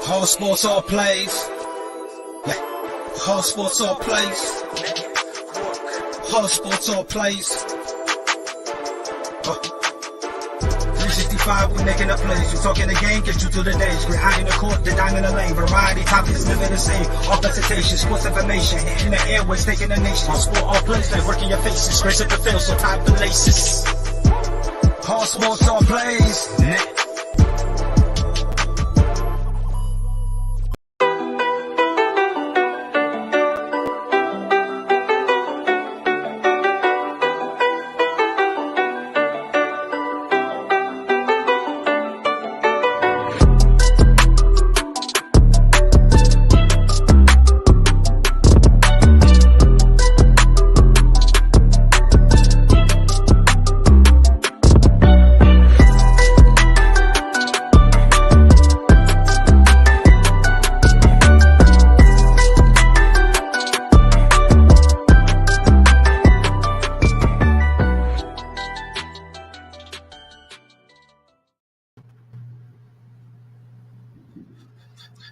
Whole sports all plays. Yeah. Whole sports all plays. Whole sports all plays. 365, we making up plays. You talking the game, get you to the days. We're high in the court, the dime in the lane. Variety topics, living the same. All presentation, sports information. Hitting the airways, taking the nation. All sport, all plays, they working your faces. Grace at the field, so tie the laces. Whole sports all plays.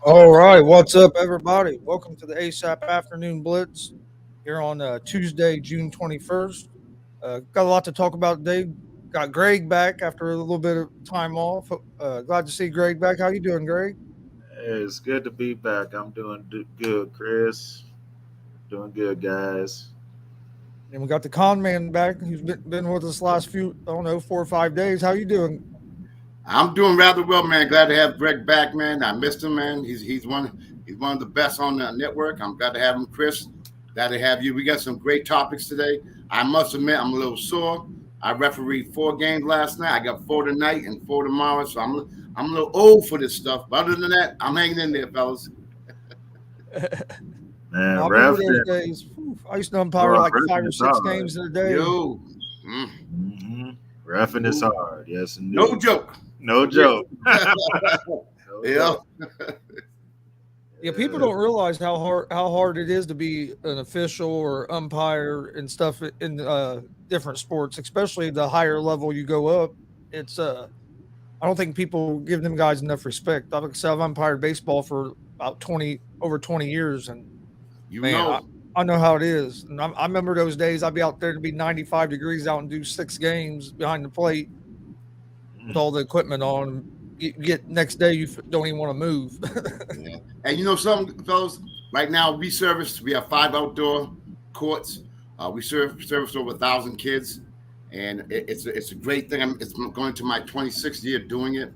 All right, what's up, everybody? Welcome to the ASAP Afternoon Blitz here on Tuesday, June 21st. Got a lot to talk about today. Got Greg back after a little bit of time off. Glad to see Greg back. How you doing, Greg? Hey, it's good to be back. I'm doing good, Chris. Doing good, guys. And we got the con man back. He's been with us last few, 4 or 5 days. How you doing? I'm doing rather well, man. Glad to have Greg back, man. I missed him, man. He's one of the best on the network. I'm glad to have him, Chris. Glad to have you. We got some great topics today. I must admit, I'm a little sore. I refereed 4 games last night. I got 4 tonight and 4 tomorrow, so I'm a little old for this stuff. But other than that, I'm hanging in there, fellas. Man, I remember those days. I used to umpire like 5 or 6 games in a day. Yo. Reffing is hard. Yes, indeed. No joke. No joke. Yeah. Yeah, people don't realize how hard it is to be an official or umpire and stuff in different sports, especially the higher level you go up. It's I don't think people give them guys enough respect. I've umpired baseball for about 20 years, and I know how it is. And I remember those days. I'd be out there to be 95 degrees out and do 6 games behind the plate with all the equipment on. You get next day, you don't even want to move. Yeah. And you know something, fellas? Right now, we have 5 outdoor courts. We service over 1,000 kids, and it's a great thing. It's going to my 26th year doing it.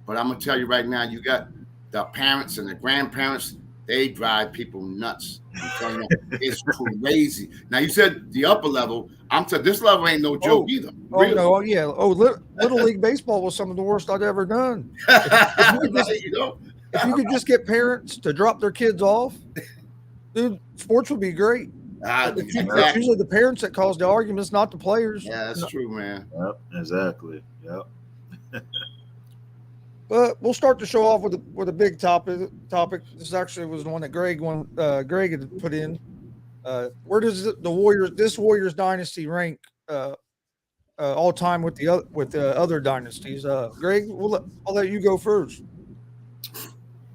But I'm gonna tell you right now, you got the parents and the grandparents. They drive people nuts. I'm telling you, it's crazy. Now you said the upper level. I'm telling this level ain't no joke either. Really. Oh no, yeah. Oh, Little League baseball was some of the worst I'd ever done. If you could just get parents to drop their kids off, dude, sports would be great. It's usually the parents that cause the arguments, not the players. Yeah, that's true, man. Yep, exactly. Yep. But we'll start the show off with a big topic. This actually was the one that Greg had put in. Where does this Warriors dynasty rank all time with the other dynasties? Greg, I'll let you go first.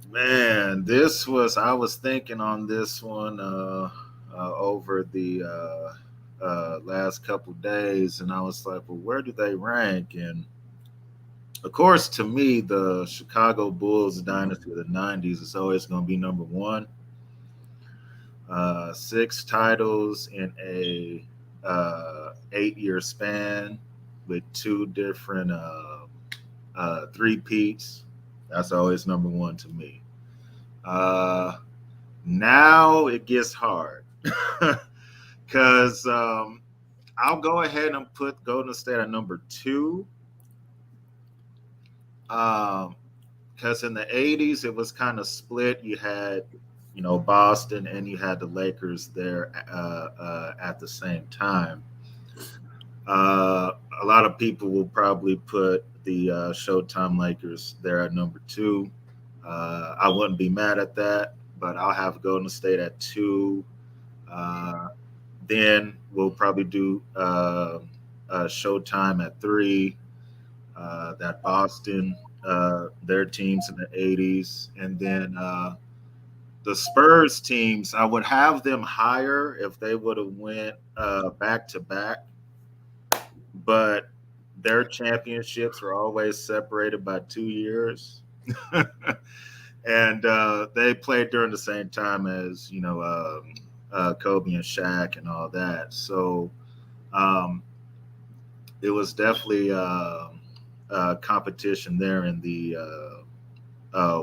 Man, I was thinking on this one over the last couple days, and I was like, well, where do they rank? And of course, to me, the Chicago Bulls dynasty of the 90s is always going to be number 1. 6 titles in a 8-year span with 2 different three-peats. That's always number 1 to me. Now it gets hard because I'll go ahead and put Golden State at number 2. Because in the 80s, it was kind of split. You had, Boston and you had the Lakers there at the same time. A lot of people will probably put the Showtime Lakers there at number 2. I wouldn't be mad at that, but I'll have Golden State at 2. Then we'll probably do Showtime at 3. That Boston their teams in the 80s. And then the Spurs teams, I would have them higher if they would have went back to back, but their championships were always separated by 2 years. And they played during the same time as, Kobe and Shaq and all that. So it was definitely competition there in the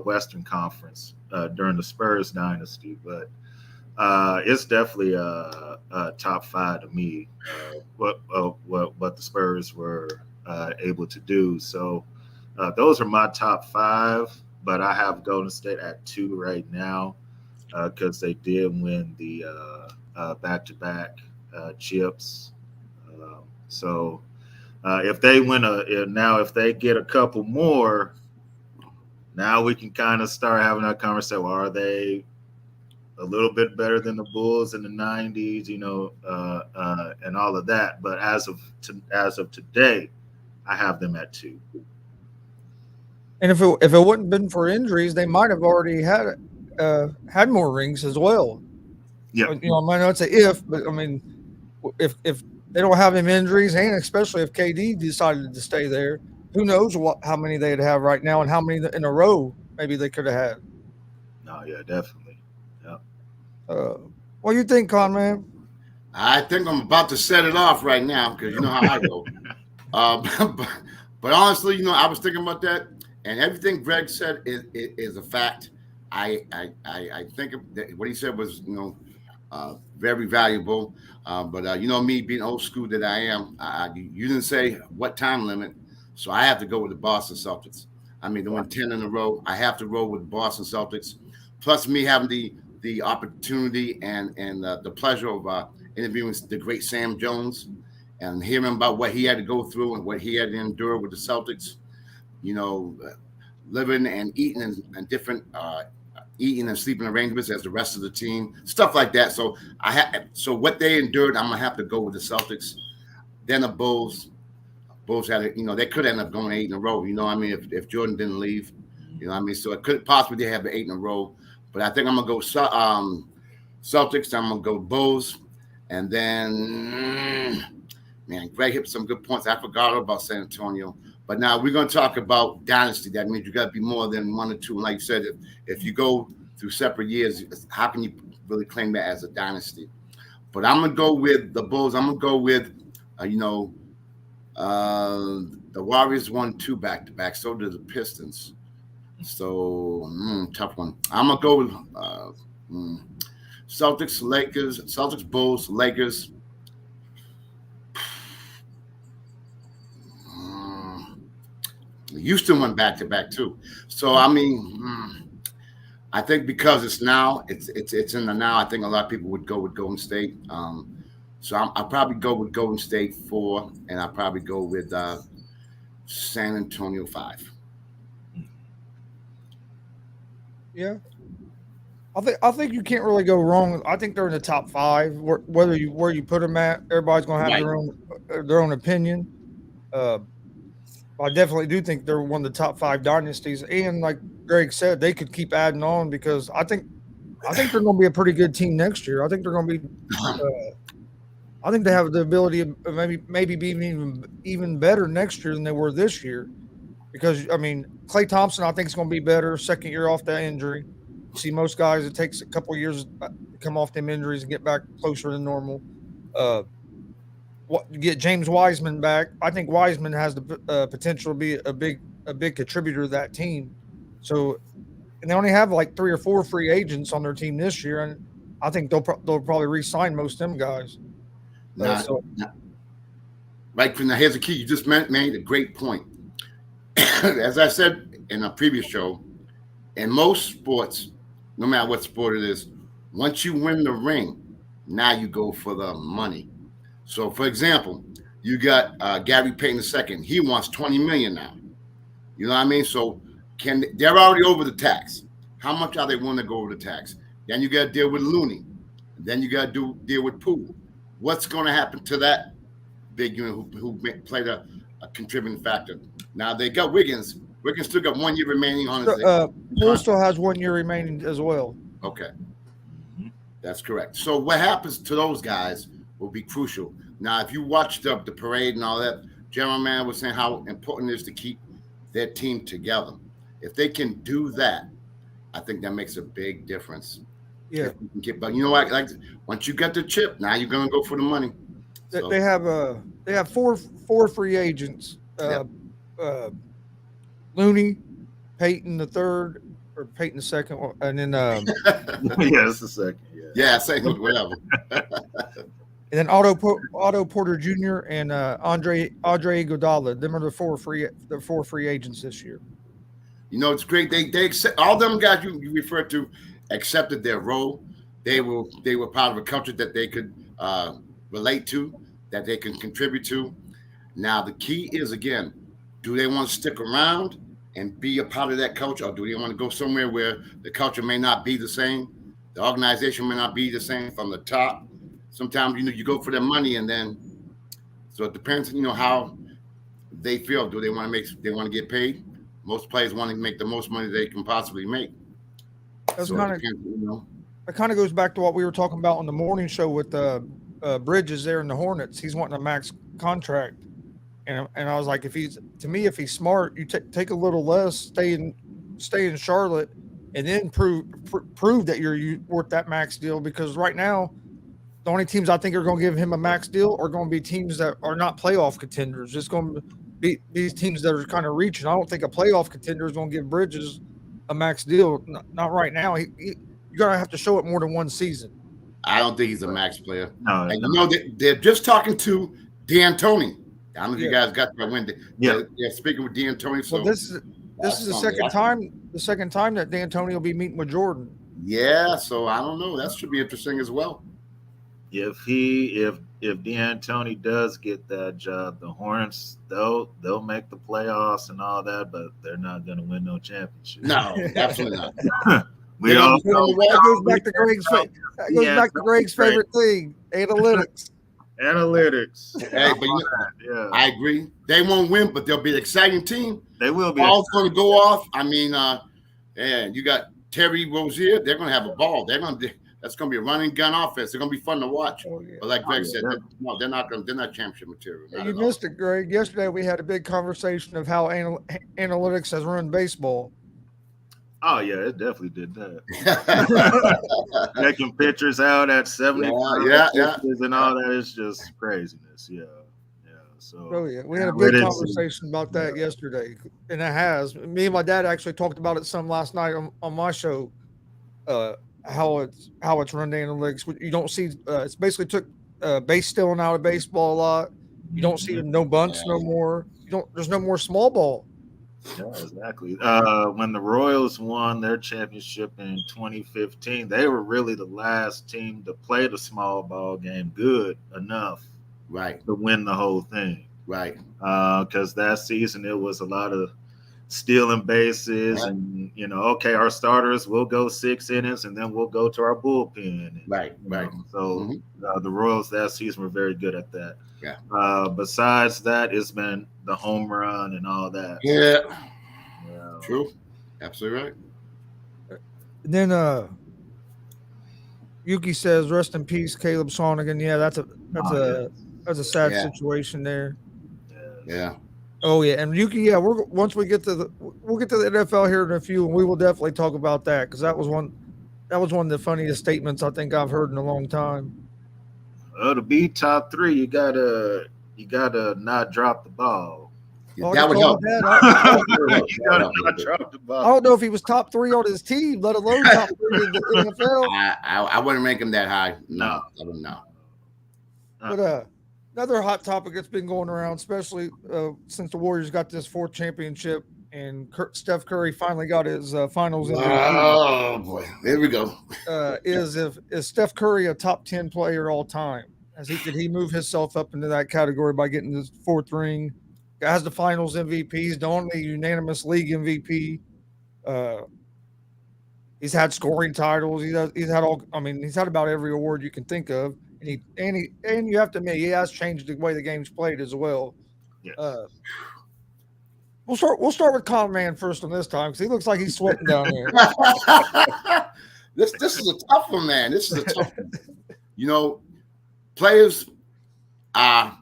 Western Conference during the Spurs dynasty. But it's definitely a top five to me, what the Spurs were able to do. So those are my top five, but I have Golden State at 2 right now because they did win the back-to-back chips. So if they win if they get a couple more, now we can kind of start having that conversation. Well, are they a little bit better than the Bulls in the 90s, and all of that? But as of today, I have them at 2. And if it wouldn't been for injuries, they might have already had more rings as well. Yeah, I might not say if, but I mean, if they don't have him injuries, and especially if KD decided to stay there, who knows how many they'd have right now and how many in a row maybe they could have had. No, yeah, definitely. Yeah. What do you think, Conrad? I think I'm about to set it off right now because you know how I go. But honestly, I was thinking about that, and everything Greg said is a fact. I think that what he said was very valuable. But me being old school that I am, you didn't say what time limit, so I have to go with the Boston Celtics. I mean, they won 10 in a row. I have to roll with Boston Celtics. Plus, me having the opportunity and the pleasure of interviewing the great Sam Jones and hearing about what he had to go through and what he had to endure with the Celtics. Living and eating and different eating and sleeping arrangements as the rest of the team, stuff like that. So so what they endured, I'm gonna have to go with the Celtics. Then the Bulls had it. They could end up going 8 in a row. If Jordan didn't leave, So it could possibly have 8 in a row. But I think I'm gonna go Celtics. I'm gonna go Bulls, and then Greg hit some good points. I forgot about San Antonio. But now we're going to talk about dynasty. That means you got to be more than 1 or 2. And like you said, if you go through separate years, how can you really claim that as a dynasty? But I'm going to go with the Bulls. I'm going to go with, the Warriors won 2 back-to-back. So did the Pistons. So, tough one. I'm going to go with Celtics, Lakers, Celtics, Bulls, Lakers. Houston went back-to-back too. So I think because it's now, it's in the now. I think a lot of people would go with Golden State. So I'll probably go with Golden State 4, and I'll probably go with San Antonio 5. Yeah, I think you can't really go wrong. I think they're in the top 5. Where you put them at, everybody's going to have their own opinion. I definitely do think they're one of the top 5 dynasties, and like Greg said, they could keep adding on because I think they're going to be a pretty good team next year. I think they're going to be. I think they have the ability of maybe being even better next year than they were this year, because Klay Thompson I think is going to be better second year off that injury. You see most guys it takes a couple of years to come off them injuries and get back closer to normal. Get James Wiseman back. I think Wiseman has the potential to be a big contributor to that team. So, and they only have like 3 or 4 free agents on their team this year, and I think they'll probably re-sign most of them guys. Right from here's the key. You just made a great point. As I said in a previous show, in most sports, no matter what sport it is, once you win the ring, now you go for the money. So, for example, you got Gary Payton II. He wants $20 million now. You know what I mean? So, they're already over the tax. How much are they willing to go over the tax? Then you got to deal with Looney. Then you got to deal with Poole. What's going to happen to that big unit who played a contributing factor? Now they got Wiggins, Wiggins still got 1 year remaining on his. Poole still has 1 year remaining as well. Okay, that's correct. So what happens to those guys will be crucial. Now, if you watched the parade and all that, General Man was saying how important it is to keep their team together. If they can do that, I think that makes a big difference. Yeah. But you know what? Like once you get the chip, now you're gonna go for the money. So, They have four free agents. Looney, Peyton the third, or Peyton the second, and then yeah, it's the second. Yeah, second, whatever. And then Otto Porter Jr. and Andre Iguodala. Them are the four free agents this year. You know, it's great. They accept, all them guys you referred to accepted their role. They were part of a culture that they could relate to, that they can contribute to. Now the key is, again, do they want to stick around and be a part of that culture, or do they want to go somewhere where the culture may not be the same, the organization may not be the same from the top? Sometimes you go for their money, and then so it depends how they feel. Do they want to get paid? Most players want to make the most money they can possibly make. It kind of goes back to what we were talking about on the morning show with Bridges there in the Hornets. He's wanting a max contract, and I was like, if he's smart, you take a little less, stay in Charlotte, and then prove that you're worth that max deal. Because right now, the only teams I think are going to give him a max deal are going to be teams that are not playoff contenders. It's going to be these teams that are kind of reaching. I don't think a playoff contender is going to give Bridges a max deal. Not right now. You're going to have to show it more than one season. I don't think he's a max player. No, and they're just talking to D'Antoni. I don't know if you guys got that when they're speaking with D'Antoni. So this is the second time that D'Antoni will be meeting with Jordan. Yeah, so I don't know. That should be interesting as well. If D'Antoni does get that job, the Hornets they'll make the playoffs and all that, but they're not going to win no championship. No, absolutely not. We all that goes back to Greg's favorite thing: analytics. Hey, but I agree. They won't win, but they'll be an exciting team. They will be. Ball's going to go off. I mean, and you got Terry Rozier. They're going to have a ball. That's going to be a running gun offense. They're going to be fun to watch. Oh, yeah. But like Greg said, they're not championship material. You missed it, Greg. Yesterday we had a big conversation of how analytics has ruined baseball. Oh yeah, it definitely did that. Taking pictures out at 70, and all that is just craziness. Yeah. So we had a big conversation about that yesterday, and it has. Me and my dad actually talked about it some last night on my show. How it's run analytics. You don't see it's basically took base stealing out of baseball a lot. You don't see no bunts no more. There's no more small ball. Yeah, exactly. When the Royals won their championship in 2015, they were really the last team to play the small ball game good enough, right, to win the whole thing, right? Because that season it was a lot of stealing bases, right. And okay, our starters will go 6 innings, and then we'll go to our bullpen, right. So the Royals that season were very good at that. Yeah. Besides that, it's been the home run and all that. Yeah. True. Absolutely right. And then Yuki says, "Rest in peace, Caleb Swanigan." Yeah, that's a sad situation there. Yeah. Oh yeah, and Yuki. Yeah, we'll get to the NFL here in a few, and we will definitely talk about that because that was one of the funniest statements I think I've heard in a long time. To be top 3, you gotta not drop the ball. That would help. You gotta not drop the ball. I don't know if he was top 3 on his team, let alone top 3 in the NFL. I wouldn't rank him that high. No, I wouldn't know. But another hot topic that's been going around, especially since the Warriors got this 4th championship and Steph Curry finally got his finals MVP. Oh boy, there we go. Is Steph Curry a top 10 player all time? Did he move himself up into that category by getting his 4th ring? Has the finals MVP. He's the only unanimous league MVP. He's had scoring titles. He's had about every award you can think of. And you have to admit he has changed the way the game's played as well. Yes. We'll start with Con Man first on this time because he looks like he's sweating down there. This is a tough one, man. This is a tough one. You know, players are,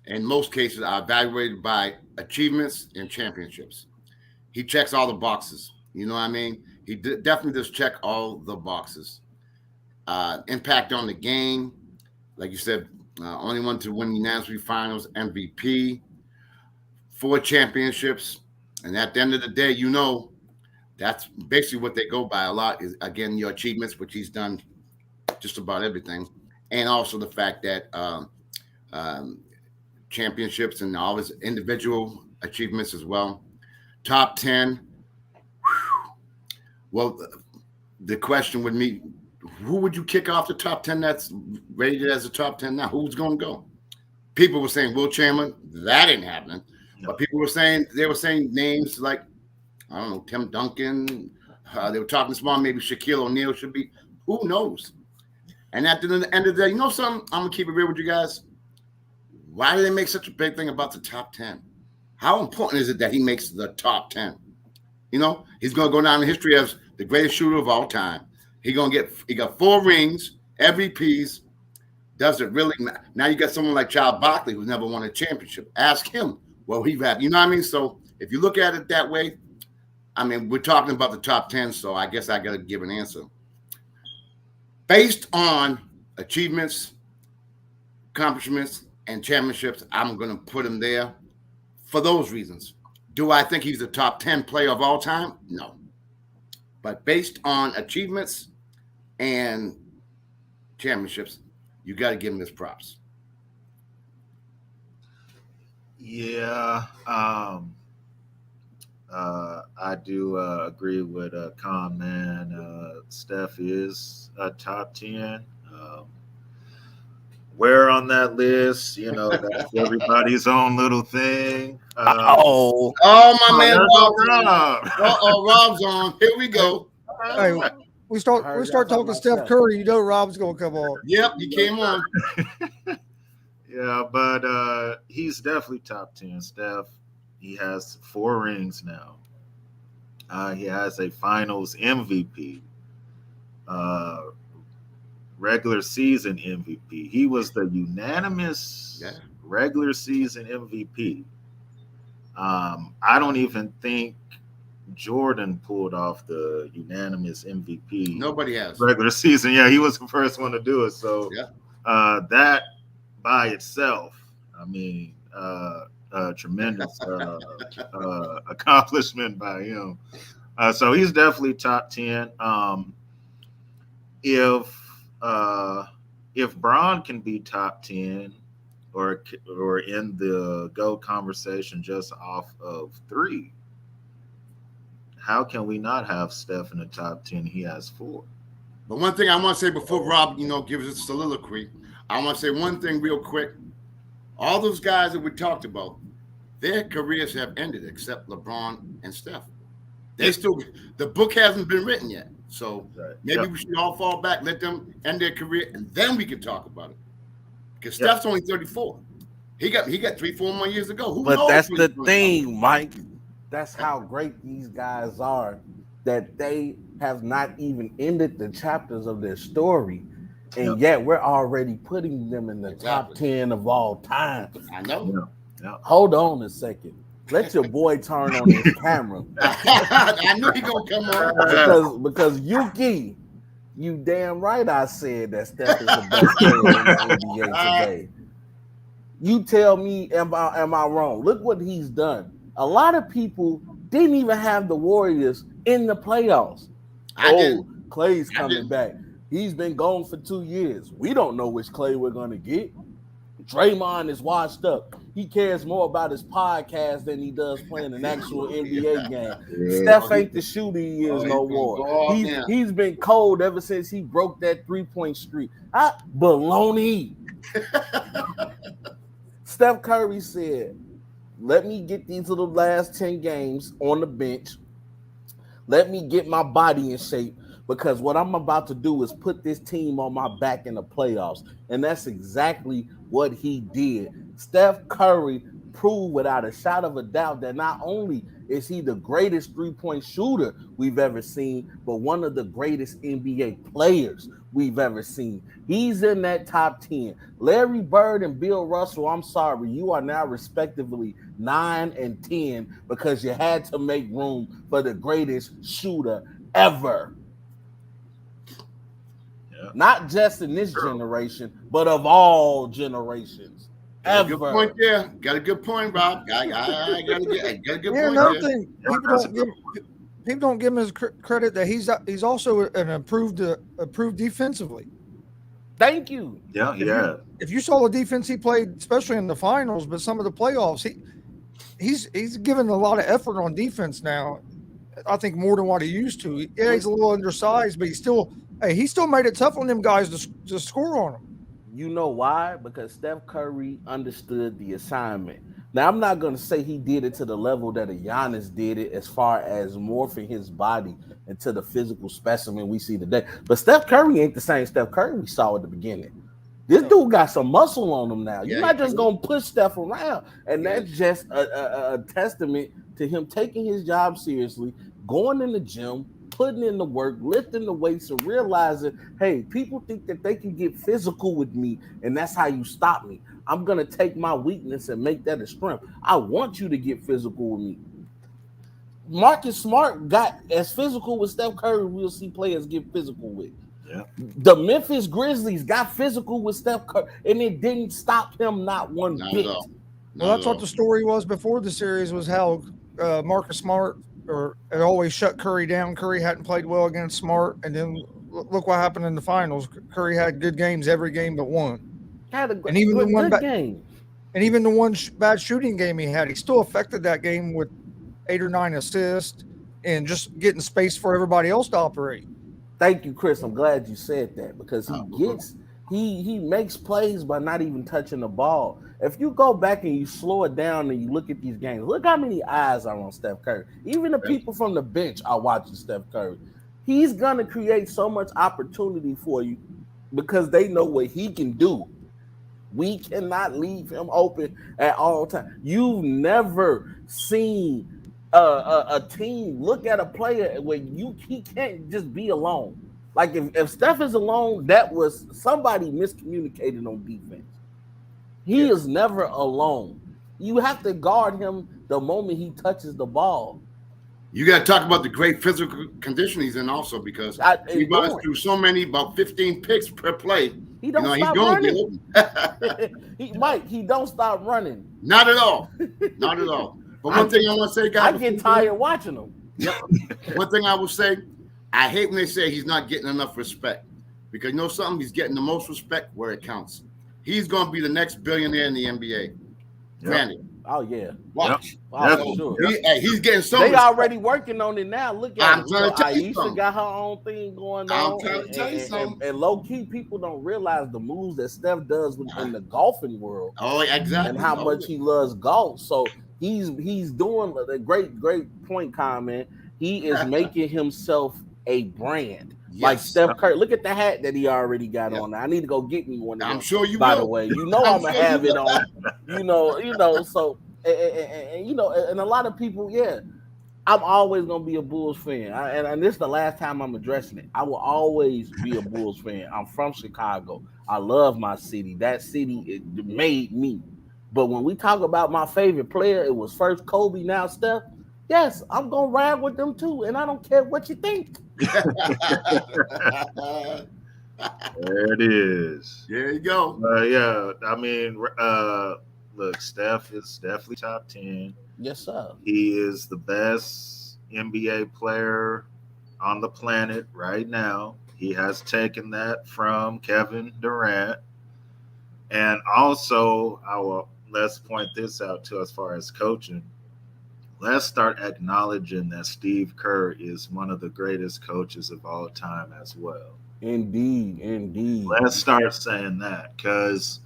in most cases, are evaluated by achievements and championships. He checks all the boxes. You know what I mean? He definitely does check all the boxes. Impact on the game, like you said, only one to win unanimously finals, MVP, 4 championships, and at the end of the day, you know, that's basically what they go by a lot is, again, your achievements, which he's done just about everything, and also the fact that championships and all his individual achievements as well. Top 10. Whew. Well, the question would be, who would you kick off the top 10 that's rated as a top 10 now? Who's going to go? People were saying Will Chamberlain. That ain't happening. No. But people were saying, names like, I don't know, Tim Duncan. They were talking small, maybe Shaquille O'Neal should be. Who knows? And at the end of the day, you know something? I'm going to keep it real with you guys. Why do they make such a big thing about the top 10? How important is it that he makes the top 10? You know, he's going to go down in history as the greatest shooter of all time. He got 4 rings, MVPs. Does it really? Now you got someone like Charles Barkley who's never won a championship. Ask him. Well, he had, you know what I mean? So if you look at it that way, I mean, we're talking about the top 10, so I guess I got to give an answer. Based on achievements, accomplishments, and championships, I'm going to put him there for those reasons. Do I think he's the top 10 player of all time? No. But based on achievements and championships, you got to give him his props. Yeah, I do agree with Con Man. Steph is a top 10. Where on that list, you know, that's everybody's own little thing. My man, Rob's on. Here we go. Hey, we start talking Steph Curry. You know, Rob's gonna come on. Yep, he came on. Yeah, but he's definitely top 10. Steph, he has 4 rings now. He has a Finals MVP. Regular season MVP. He was the unanimous regular season MVP. I don't even think Jordan pulled off the unanimous MVP. Nobody has. Regular season. Yeah, he was the first one to do it. So that by itself, I mean, tremendous accomplishment by him. So he's definitely top 10. If Bron can be top 10 or in the GOAT conversation just off of 3, how can we not have Steph in the top 10? He has 4. But one thing I want to say before Rob, gives us soliloquy, I want to say one thing real quick. All those guys that we talked about, their careers have ended except LeBron and Steph. The book hasn't been written yet. So maybe we should all fall back, let them end their career, and then we can talk about it. Because Steph's only 34. He got 3-4 more years to go. But that's the thing, Mike. That's how great these guys are, that they have not even ended the chapters of their story. And yet we're already putting them in the top 10 of all time. I know. Hold on a second. Let your boy turn on his camera. I knew he gonna come on. Because Yuki, you damn right I said that Steph is the best player in the NBA today. You tell me, am I wrong? Look what he's done. A lot of people didn't even have the Warriors in the playoffs. Clay's coming back. He's been gone for 2 years. We don't know which Clay we're going to get. Draymond is washed up. He cares more about his podcast than he does playing an actual NBA game. Steph ain't the shooter he is no more. He's been cold ever since he broke that 3-point streak. Baloney. Steph Curry said, let me get these little last 10 games on the bench. Let me get my body in shape, because what I'm about to do is put this team on my back in the playoffs. And that's exactly what he did. Steph Curry prove without a shot of a doubt that not only is he the greatest three-point shooter we've ever seen, but one of the greatest NBA players we've ever seen. He's in that top 10. Larry Bird and Bill Russell, I'm sorry, you are now respectively 9 and 10 because you had to make room for the greatest shooter ever. Yeah. Not just in this generation, but of all generations. Got a good point there. Got a good point, Rob. Got a good point another thing, people don't give him his credit that he's also an improved defensively. Thank you. Yeah. If you saw the defense he played, especially in the finals, but some of the playoffs, he's given a lot of effort on defense now. I think more than what he used to. Yeah, he's a little undersized, but he still made it tough on them guys to score on him. You know why? Because Steph Curry understood the assignment. Now, I'm not going to say he did it to the level that a Giannis did it as far as morphing his body into the physical specimen we see today. But Steph Curry ain't the same Steph Curry we saw at the beginning. This dude got some muscle on him now. You're not just going to push Steph around. And that's just a testament to him taking his job seriously, going in the gym, putting in the work, lifting the weights, and realizing, hey, people think that they can get physical with me, and that's how you stop me. I'm going to take my weakness and make that a strength. I want you to get physical with me. Marcus Smart got as physical with Steph Curry we'll see players get physical with. Yeah. The Memphis Grizzlies got physical with Steph Curry, and it didn't stop him not one bit. Well, that's what the story was before the series, was how Marcus Smart it always shut Curry down. Curry hadn't played well against Smart, and then look what happened in the finals. Curry had good games every game but one. And even the one bad shooting game he had, he still affected that game with 8 or 9 assists and just getting space for everybody else to operate. Thank you, Chris. I'm glad you said that because he makes plays by not even touching the ball. If you go back and you slow it down and you look at these games, look how many eyes are on Steph Curry. Even the people from the bench are watching Steph Curry. He's going to create so much opportunity for you because they know what he can do. We cannot leave him open at all times. You've never seen a team look at a player where he can't just be alone. Like if Steph is alone, that was somebody miscommunicated on defense. He is never alone. You have to guard him the moment he touches the ball. You got to talk about the great physical condition he's in also because he runs through so many, about 15 picks per play. He don't stop running. He don't stop running. Not at all. Not at all. But one thing I want to say, guys. I get tired watching him. Yep. One thing I will say, I hate when they say he's not getting enough respect because you know something? He's getting the most respect where it counts. He's going to be the next billionaire in the NBA. Granted. Oh, yeah. Watch. Yep. Sure. He's getting so They already working on it now. Look at I'm trying to tell you something. Aisha got her own thing going on. I'm trying to tell you something. And low-key, people don't realize the moves that Steph does in the golfing world. Oh, exactly. And how much he loves golf. So he's doing a great point, comment. He is making himself a brand. Yes. Like Steph Curry. Look at the hat that he already got on. I need to go get me one of them. I'm sure you by will. The way. You know I'm gonna have it on. You know, so and a lot of people, I'm always gonna be a Bulls fan. And this is the last time I'm addressing it. I will always be a Bulls fan. I'm from Chicago. I love my city. That city it made me. But when we talk about my favorite player, it was first Kobe, now Steph. Yes, I'm gonna ride with them too, and I don't care what you think. There it is. There you go. I mean, look, Steph is definitely top 10. Yes, sir. He is the best NBA player on the planet right now. He has taken that from Kevin Durant. And also, let's point this out too as far as coaching. Let's start acknowledging that Steve Kerr is one of the greatest coaches of all time as well. Indeed. Let's start saying that because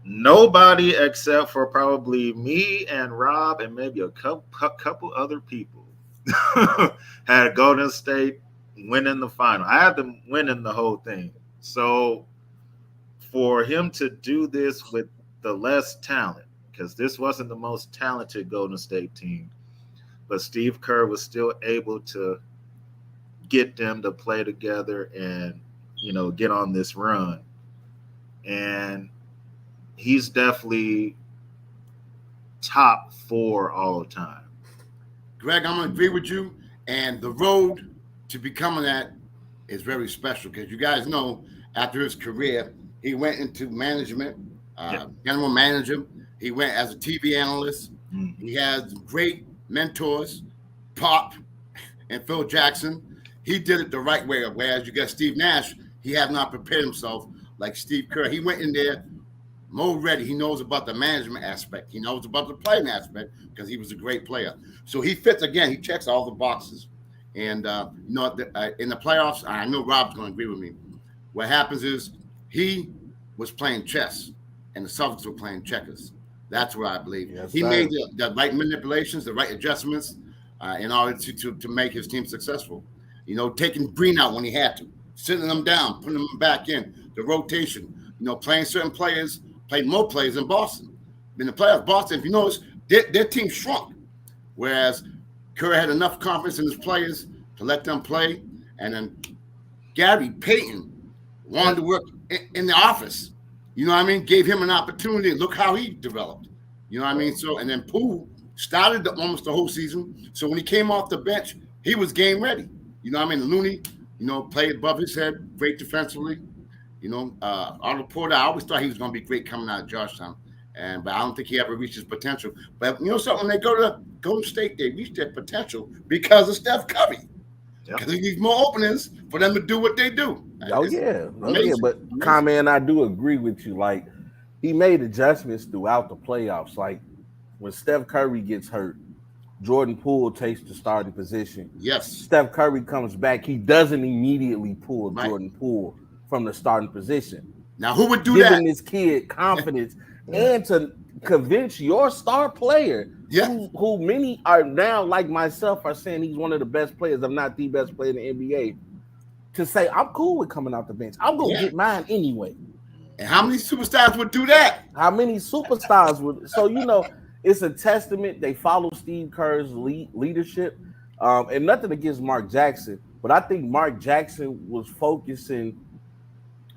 nobody except for probably me and Rob and maybe a couple other people had Golden State winning the final. I had them winning the whole thing. So for him to do this with the less talent, because this wasn't the most talented Golden State team, but Steve Kerr was still able to get them to play together and, get on this run. And he's definitely top 4 all the time. Greg, I'm going to agree with you. And the road to becoming that is very special because you guys know after his career, he went into management, general manager. He went as a TV analyst. Mm-hmm. He has great mentors, Pop and Phil Jackson. He did it the right way. Whereas you got Steve Nash, he had not prepared himself like Steve Kerr. He went in there more ready. He knows about the management aspect. He knows about the playing aspect because he was a great player. So he fits, again, he checks all the boxes. And, in the playoffs, I know Rob's going to agree with me. What happens is he was playing chess and the Celtics were playing checkers. That's what I believe. Yes, he made the right manipulations, the right adjustments in order to make his team successful. Taking Green out when he had to, sitting them down, putting them back in, the rotation, playing certain players, played more players in Boston. In the playoffs, Boston, if you notice, their team shrunk. Whereas Kerr had enough confidence in his players to let them play. And then Gary Payton wanted to work in the office. You know what I mean? Gave him an opportunity. Look how he developed. You know what I mean? So, and then Poole started almost the whole season. So when he came off the bench, he was game ready. You know what I mean? Looney, played above his head, great defensively. Otto Porter, I always thought he was going to be great coming out of Georgetown. But I don't think he ever reached his potential. But something, when they go to Golden State, they reach their potential because of Steph Curry. Because he needs more openings for them to do what they do. Yeah. But Comment, I do agree with you. Like, he made adjustments throughout the playoffs. Like, when Steph Curry gets hurt, Jordan Poole takes the starting position. Yes. Steph Curry comes back. He doesn't immediately pull Jordan Poole from the starting position. Now, who would do that? Giving this kid confidence and to convince your star player, who many are now, like myself, are saying he's one of the best players, if not the best player in the NBA, to say, I'm cool with coming out the bench. I'm going to get mine anyway. And how many superstars would do that? How many superstars would? So, it's a testament. They follow Steve Kerr's leadership. And nothing against Mark Jackson, but I think Mark Jackson was focusing.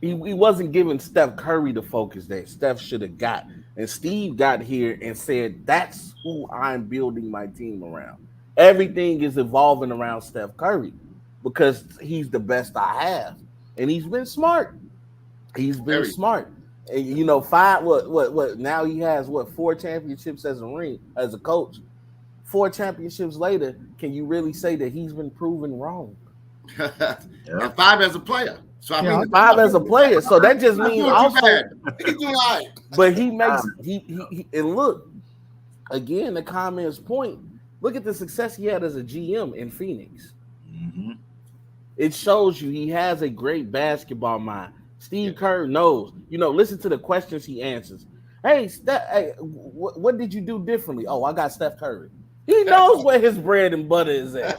He wasn't giving Steph Curry the focus that Steph should have got. And Steve got here and said, that's who I'm building my team around. Everything is evolving around Steph Curry because he's the best I have. And he's been smart. He's been smart. And, 5, what, now he has, 4 championships as a coach. 4 championships later, can you really say that he's been proven wrong? And 5 as a player. So I mean, 5 as a player. So that just means also. He's doing all right. But he makes he and look again. The Comment's point. Look at the success he had as a GM in Phoenix. Mm-hmm. It shows you he has a great basketball mind. Steve Kerr knows. Listen to the questions he answers. Hey, Steph. Hey, what did you do differently? Oh, I got Steph Curry. He knows where his bread and butter is at.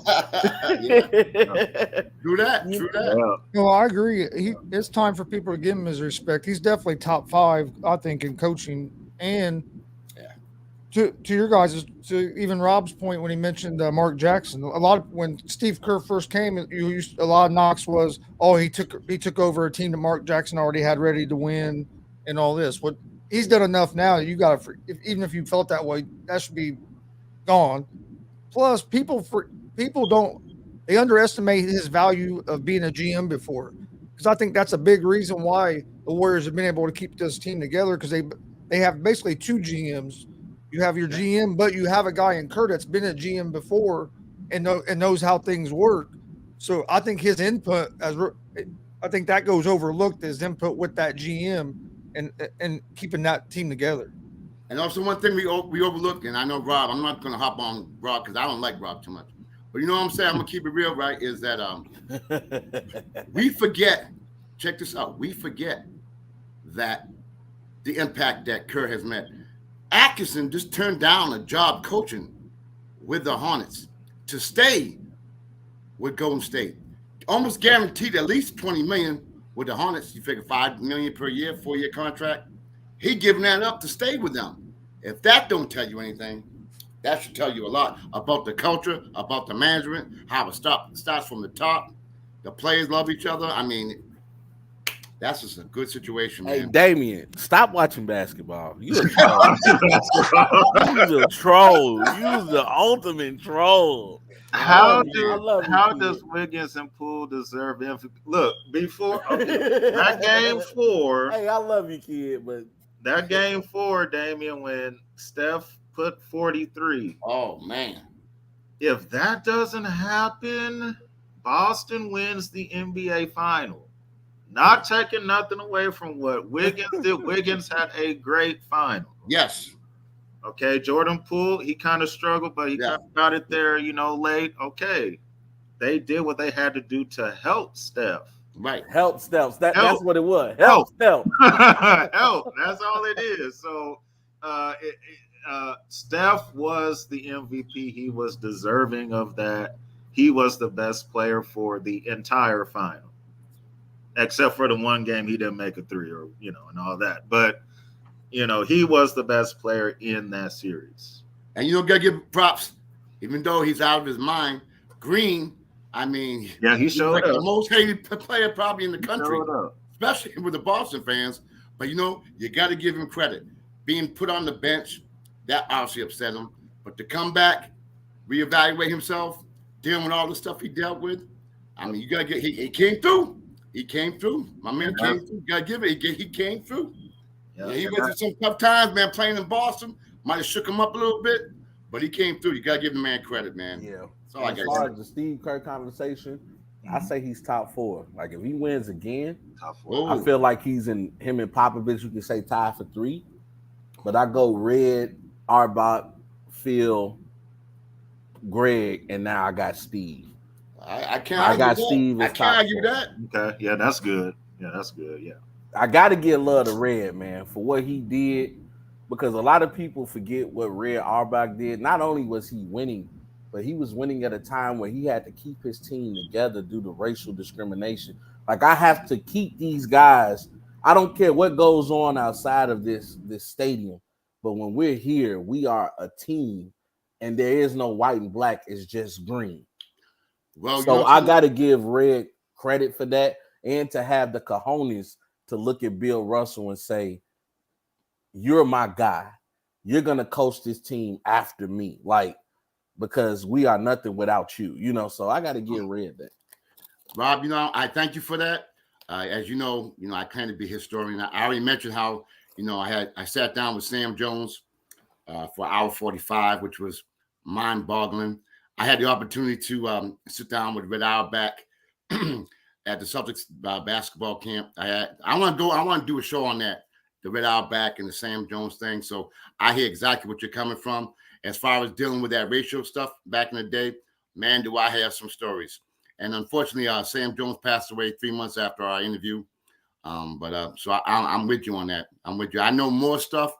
True that. Yeah. No, I agree. It's time for people to give him his respect. He's definitely top 5, I think, in coaching. And to your guys, to even Rob's point when he mentioned Mark Jackson, when Steve Kerr first came, a lot of knocks was, he took over a team that Mark Jackson already had ready to win and all this. What he's done enough now. You got to, even if you felt that way, that should be gone. Plus, people they underestimate his value of being a GM before, because I think that's a big reason why the Warriors have been able to keep this team together, because they have basically 2 GMs. You have your GM, but you have a guy in Kerr that's been a GM before and knows how things work. So I think his input, I think that goes overlooked, his input with that GM and keeping that team together. And also one thing we overlook, and I know Rob, I'm not going to hop on Rob because I don't like Rob too much. But you know what I'm saying? I'm going to keep it real, right, is that we forget, check this out, we forget that the impact that Kerr has made. Atkinson just turned down a job coaching with the Hornets to stay with Golden State. Almost guaranteed at least $20 million with the Hornets. You figure $5 million per year, 4-year contract. He giving that up to stay with them. If that don't tell you anything, that should tell you a lot about the culture, about the management, how it starts from the top. The players love each other. I mean, that's just a good situation, man. Hey, Damien, stop watching basketball. You a troll. You a troll. You the ultimate troll. How I does Wiggins and Poole deserve MVP? Look, before that game 4. Hey, I love you, kid, but that game 4, Damian, when Steph put 43. Oh man. If that doesn't happen, Boston wins the NBA final. Not taking nothing away from what Wiggins did. Wiggins had a great final. Yes. Okay, Jordan Poole, he kind of struggled, but he kind of got it there, late. Okay, they did what they had to do to help Steph. Right. Help Steph. That's what it was. Help. Steph. Help. That's all it is. So Steph was the MVP. He was deserving of that. He was the best player for the entire final, except for the one game he didn't make a 3 or, and all that. But, he was the best player in that series. And gotta give props, even though he's out of his mind. Green, I mean, yeah, he showed like up. The most hated player probably in the country, especially with the Boston fans. But you got to give him credit. Being put on the bench, that obviously upset him. But to come back, reevaluate himself, dealing with all the stuff he dealt with, I mean, you gotta get. He came through. He came through. My man came through. You gotta give it. He came through. Yeah, he went through some tough times, man. Playing in Boston might have shook him up a little bit, but he came through. You gotta give the man credit, man. Yeah. So as far as the Steve Kerr conversation, I say he's top 4. Like if he wins again, top 4. I feel like he's in him and Popovich. You can say tied for 3, but I go Red, Arbach, Phil, Greg, and now I got Steve. I can't. I got Steve. I can't argue that. Okay, yeah, that's good. Yeah, that's good. Yeah. I got to give love to Red, man, for what he did, because a lot of people forget what Red Auerbach did. Not only was he winning, but he was winning at a time where he had to keep his team together due to racial discrimination. Like, I have to keep these guys. I don't care what goes on outside of this stadium, but when we're here, we are a team, and there is no white and black. It's just green. Well, so I got to give Red credit for that, and to have the cojones to look at Bill Russell and say, you're my guy. You're going to coach this team after me. Like, because we are nothing without you, so I got to give Red that. Rob, I thank you for that. As you know, I claim to be a historian. I already mentioned how, I sat down with Sam Jones for hour 45, which was mind-boggling. I had the opportunity to sit down with Red Auerbach at the Celtics basketball camp. I want to do a show on that, the Red Auerbach and the Sam Jones thing. So I hear exactly what you're coming from. As far as dealing with that racial stuff back in the day, man, do I have some stories. And unfortunately, Sam Jones passed away 3 months after our interview. So I'm with you on that. I'm with you. I know more stuff.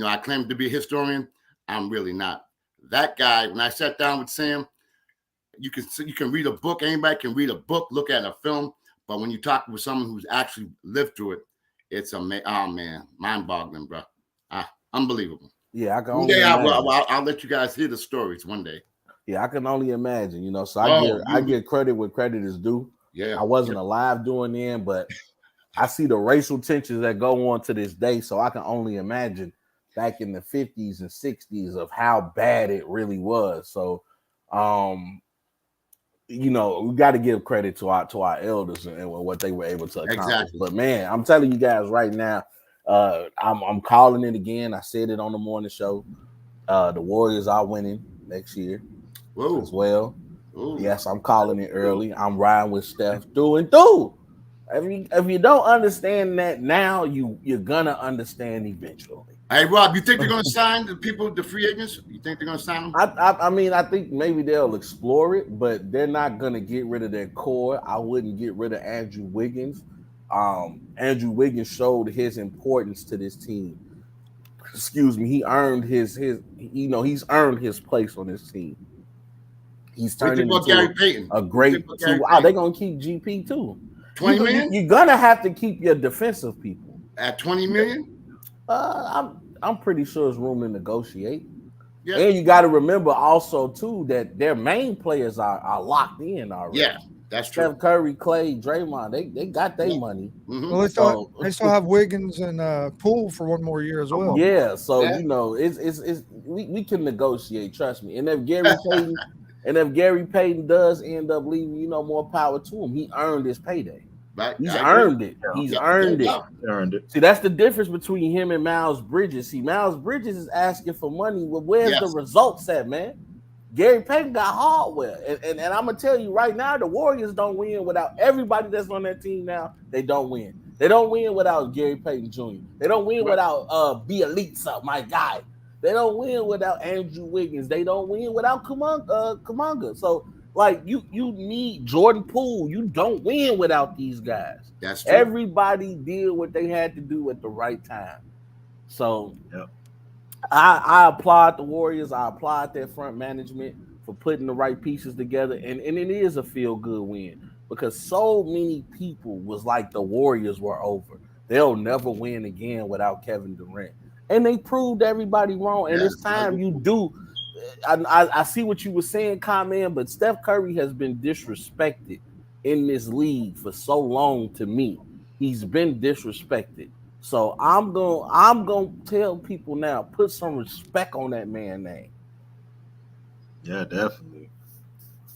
I claim to be a historian. I'm really not. That guy, when I sat down with Sam, you can read a book. Anybody can read a book, look at a film. But when you talk with someone who's actually lived through it, it's mind-boggling, bro. Unbelievable. Yeah, I can. One day I'll let you guys hear the stories one day. Yeah, I can only imagine, So I give credit where credit is due. Yeah, I wasn't alive during then, but I see the racial tensions that go on to this day. So I can only imagine back in the 50s and 60s of how bad it really was. So, we got to give credit to our elders and what they were able to accomplish. Exactly. But man, I'm telling you guys right now, I'm calling it again. I said it on the morning show. The Warriors are winning next year. Whoa. As well. Ooh. Yes, I'm calling it early. I'm riding with Steph through and through. If you don't understand that now, you're gonna understand eventually. Hey, Rob, you think they're gonna sign the free agents? You think they're gonna sign them? I think maybe they'll explore it, but they're not gonna get rid of their core. I wouldn't get rid of Andrew Wiggins. Andrew Wiggins showed his importance to this team. Excuse me, he earned he's earned his place on this team. He's turning into a great two. They're gonna keep GP too. 20 million? You're gonna have to keep your defensive people at 20 million. I'm I'm pretty sure there's room to negotiate. Yeah. And you got to remember also too that their main players are locked in already. Yeah, that's true. Steph Curry, Clay, Draymond, they got their money. Mhm. Well, they still have Wiggins and Poole for one more year as well. Yeah, so Yeah. you know, it's we can negotiate. Trust me. And if Gary Payton does end up leaving, you know, more power to him. He earned his payday. Right. He's I agree. earned it. He's earned it. Earned it. See, that's the difference between him and Miles Bridges. See, Miles Bridges is asking for money. Well, where's the results at, man? Gary Payton got hardware. And I'm going to tell you right now, the Warriors don't win without everybody that's on that team now. They don't win. They don't win without Gary Payton Jr. They don't win without Bielitsa, my guy. They don't win without Andrew Wiggins. They don't win without Kuminga. So, like, you need Jordan Poole. You don't win without these guys. That's true. Everybody did what they had to do at the right time. So, Yep. I applaud the Warriors. I applaud their front management for putting the right pieces together. And it is a feel-good win because so many people was like the Warriors were over. They'll never win again without Kevin Durant. And they proved everybody wrong. And this time you do. I see what you were saying, Carmen, but Steph Curry has been disrespected in this league for so long to me. He's been disrespected. So I'm gonna tell people now, put some respect on that man's name. Yeah, definitely.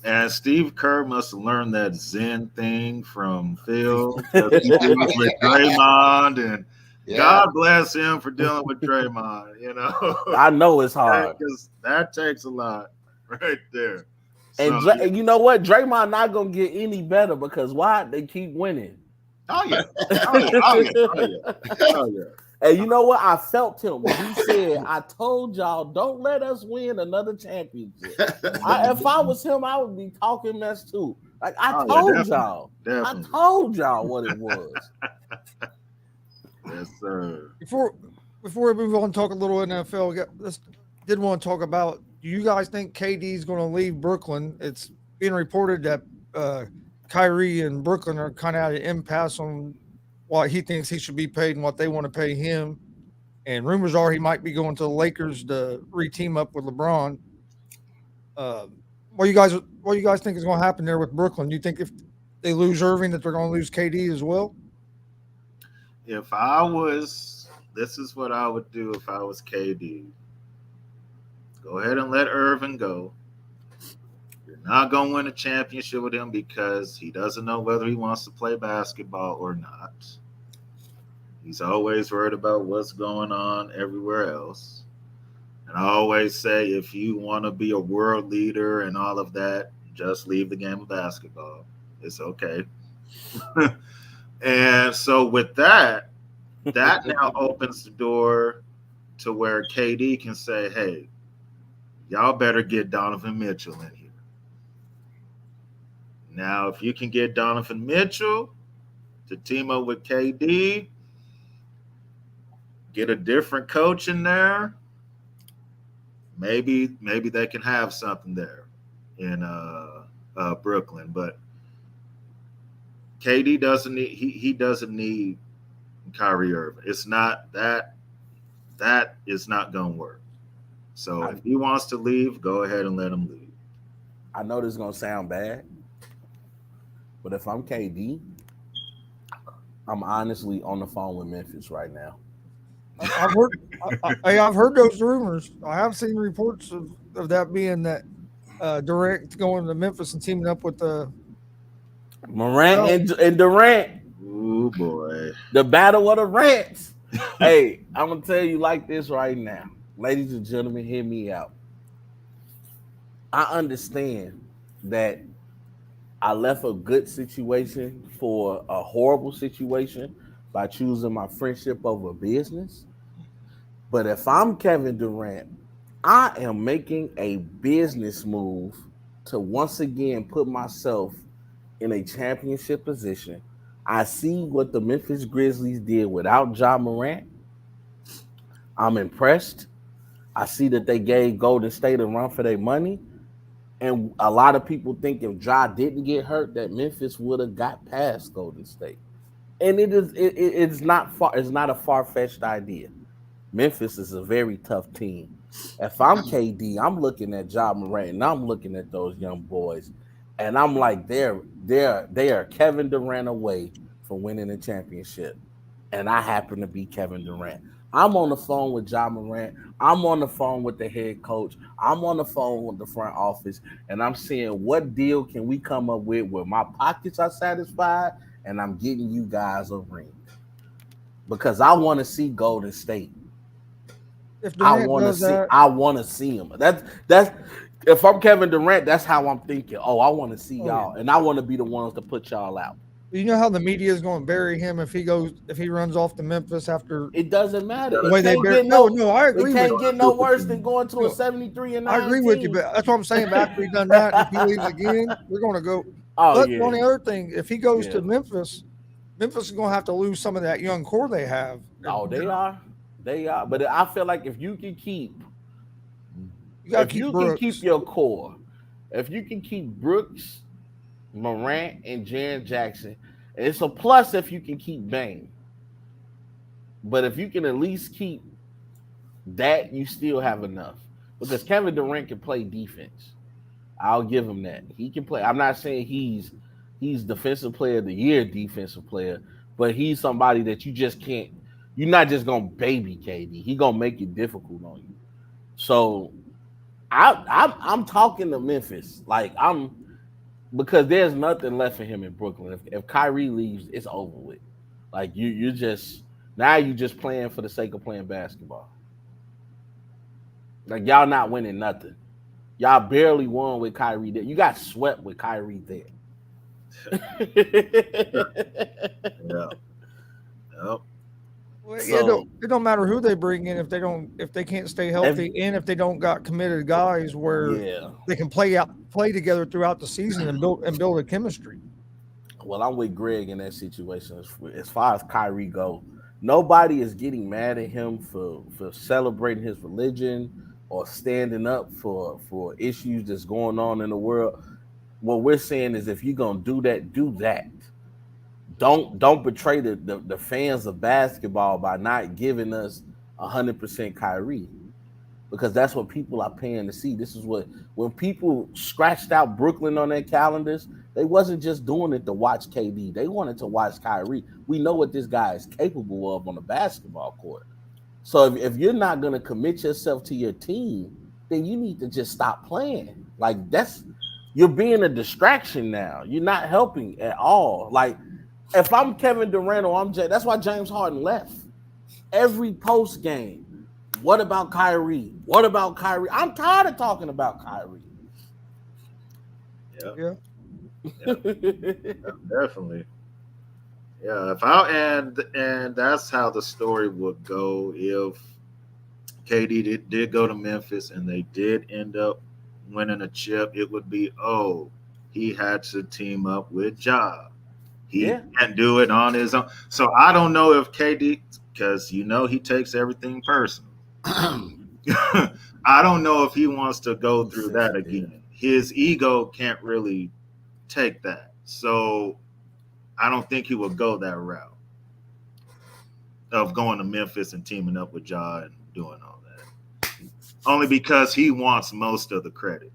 And Steve Kerr must have learned that Zen thing from Phil. He was with Draymond, and God bless him for dealing with Draymond. You know, I know it's hard because that takes a lot right there. And, So, and you know what? Draymond not gonna get any better because why? They keep winning. Oh yeah. Oh yeah. And you know what? I felt him when he said, I told y'all, don't let us win another championship. If I was him, I would be talking mess too. Like, I told y'all. Definitely. I told y'all what it was. Yes, sir. Before we move on and talk a little NFL, did want to talk about, do you guys think KD is going to leave Brooklyn? It's being reported that Kyrie and Brooklyn are kind of at an impasse on what he thinks he should be paid and what they want to pay him. And rumors are he might be going to the Lakers to re-team up with LeBron. What do you guys think is going to happen there with Brooklyn? Do you think if they lose Irving that they're going to lose KD as well? If I was, this is what I would do if I was KD. Go ahead and let Irving go. You're not going to win a championship with him because he doesn't know whether he wants to play basketball or not. He's always worried about what's going on everywhere else. And I always say, if you want to be a world leader and all of that, just leave the game of basketball. It's okay. And so with that now opens the door to where KD can say, hey, y'all better get Donovan Mitchell in here. Now, if you can get Donovan Mitchell to team up with KD, get a different coach in there, maybe they can have something there in Brooklyn. But KD doesn't need he doesn't need Kyrie Irving. It's not that is not gonna work. So if he wants to leave, go ahead and let him leave. I know this is gonna sound bad, but if I'm KD, I'm honestly on the phone with Memphis right now. I've heard those rumors. I have seen reports of that being that Durant going to Memphis and teaming up with the Morant and Durant. Oh boy. The battle of the rants. Hey, I'm gonna tell you like this right now. Ladies and gentlemen, hear me out. I understand that I left a good situation for a horrible situation by choosing my friendship over business. But if I'm Kevin Durant, I am making a business move to once again put myself in a championship position. I see what the Memphis Grizzlies did without Ja Morant. I'm impressed. I see that they gave Golden State a run for their money. And a lot of people think if Ja didn't get hurt, that Memphis would have got past Golden State. And it's not a far-fetched idea. Memphis is a very tough team. If I'm KD, I'm looking at Ja Morant and I'm looking at those young boys, and I'm like, they are Kevin Durant away from winning a championship, and I happen to be Kevin Durant. I'm on the phone with Ja Morant. I'm on the phone with the head coach. I'm on the phone with the front office, and I'm seeing what deal can we come up with where my pockets are satisfied, and I'm getting you guys a ring because I want to see Golden State. If Durant I want to see him. That's if I'm Kevin Durant, that's how I'm thinking. Oh, I want to see y'all, and I want to be the ones to put y'all out. You know how the media is going to bury him if he runs off to Memphis after. It doesn't matter. The way they bury. No, I agree. It can't get no worse than going to a 73-9. I agree with you, but that's what I'm saying. But after he's done that, if he leaves again, we're going to go. But on the other thing, if he goes to Memphis is going to have to lose some of that young core they have. Oh, they are. But I feel like if you can keep your core, if you can keep Brooks, Morant, and Jaren Jackson, it's a plus if you can keep Bane. But if you can at least keep that, you still have enough. Because Kevin Durant can play defense. I'll give him that. He can play. I'm not saying he's defensive player of the year, defensive player, but he's somebody that you just can't. You're not just gonna baby KD. He gonna make it difficult on you. So I'm talking to Memphis. Because there's nothing left for him in Brooklyn. If Kyrie leaves, it's over with. Like you're just playing for the sake of playing basketball. Like y'all not winning nothing. Y'all barely won with Kyrie there. You got swept with Kyrie there. Yeah. Yep. Well, it don't matter who they bring in if they can't stay healthy and if they don't got committed guys where they can play together throughout the season and build a chemistry. Well, I'm with Greg in that situation. As far as Kyrie go, nobody is getting mad at him for celebrating his religion or standing up for issues that's going on in the world. What we're saying is if you're gonna do that, do that. Don't betray the fans of basketball by not giving us 100% Kyrie, because that's what people are paying to see. This is when people scratched out Brooklyn on their calendars, they wasn't just doing it to watch KD. They wanted to watch Kyrie. We know what this guy is capable of on the basketball court. So if you're not going to commit yourself to your team, then you need to just stop playing. Like you're being a distraction now. You're not helping at all. Like, if I'm Kevin Durant or that's why James Harden left. Every post game, what about Kyrie? What about Kyrie? I'm tired of talking about Kyrie. Yeah. Definitely. Yeah, and that's how the story would go if KD did go to Memphis and they did end up winning a chip. It would be, he had to team up with Ja. He can't do it on his own. So I don't know if KD, because he takes everything personal. I don't know if he wants to go through that again. His ego can't really take that. So I don't think he will go that route of going to Memphis and teaming up with Ja and doing all that. Only because he wants most of the credit.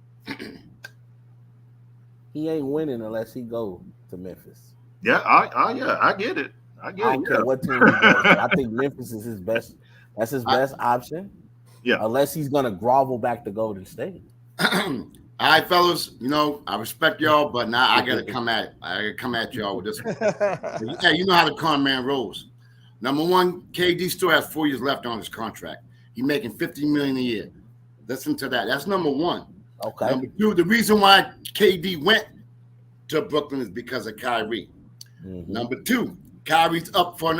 He ain't winning unless he go to Memphis. Yeah, I get it. I don't care what team he goes to. I think Memphis is his best. That's his best option. Yeah. Unless he's gonna grovel back to Golden State. All right, fellas. I respect y'all, but now I gotta come at y'all with this one. Yeah, you know how the con man rolls. Number one, KD still has 4 years left on his contract. He's making $50 million a year. Listen to that. That's number one. Okay. Number two, the reason why KD went to Brooklyn is because of Kyrie. Mm-hmm. Number two, Kyrie's up for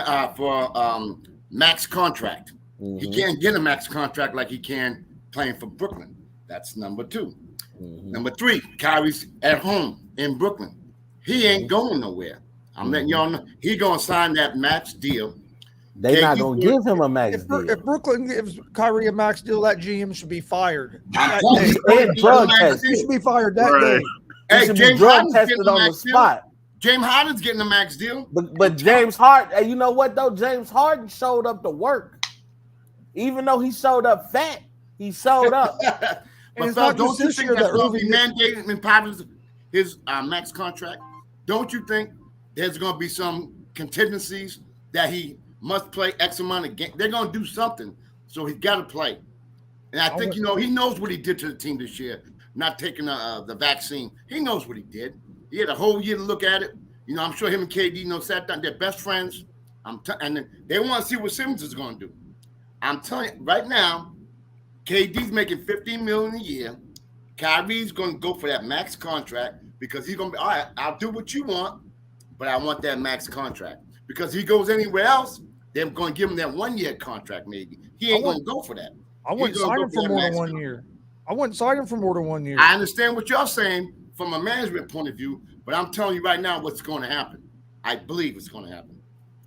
max contract. Mm-hmm. He can't get a max contract like he can playing for Brooklyn. That's number two. Mm-hmm. Number three, Kyrie's at home in Brooklyn. He ain't going nowhere. I'm letting y'all know. He's going to sign that max deal. They're not going to give him a max deal. If Brooklyn gives Kyrie a max deal, that GM should be fired. He should be fired that day. Hey, James Harden's tested on the spot. James Harden's getting a max deal. But James Harden, you know what though? James Harden showed up to work. Even though he showed up fat, he showed up. But it's Phil, not don't just you this think year that's that going to be Irving mandated in part of his max contract? Don't you think there's going to be some contingencies that he must play X amount of games? They're going to do something, so he's got to play. And I think, he knows what he did to the team this year, not taking the vaccine. He knows what he did. He had a whole year to look at it. I'm sure him and KD sat down. They're best friends. And they want to see what Simmons is going to do. I'm telling you, right now, KD's making $15 million a year. Kyrie's going to go for that max contract because he's going to be, all right, I'll do what you want, but I want that max contract. Because if he goes anywhere else, they're going to give him that 1 year contract maybe. He ain't going to go for that. I wouldn't sign him for more than 1 year. I wouldn't sign him for more than 1 year. I understand what you're saying from a management point of view, but I'm telling you right now what's going to happen. I believe it's going to happen.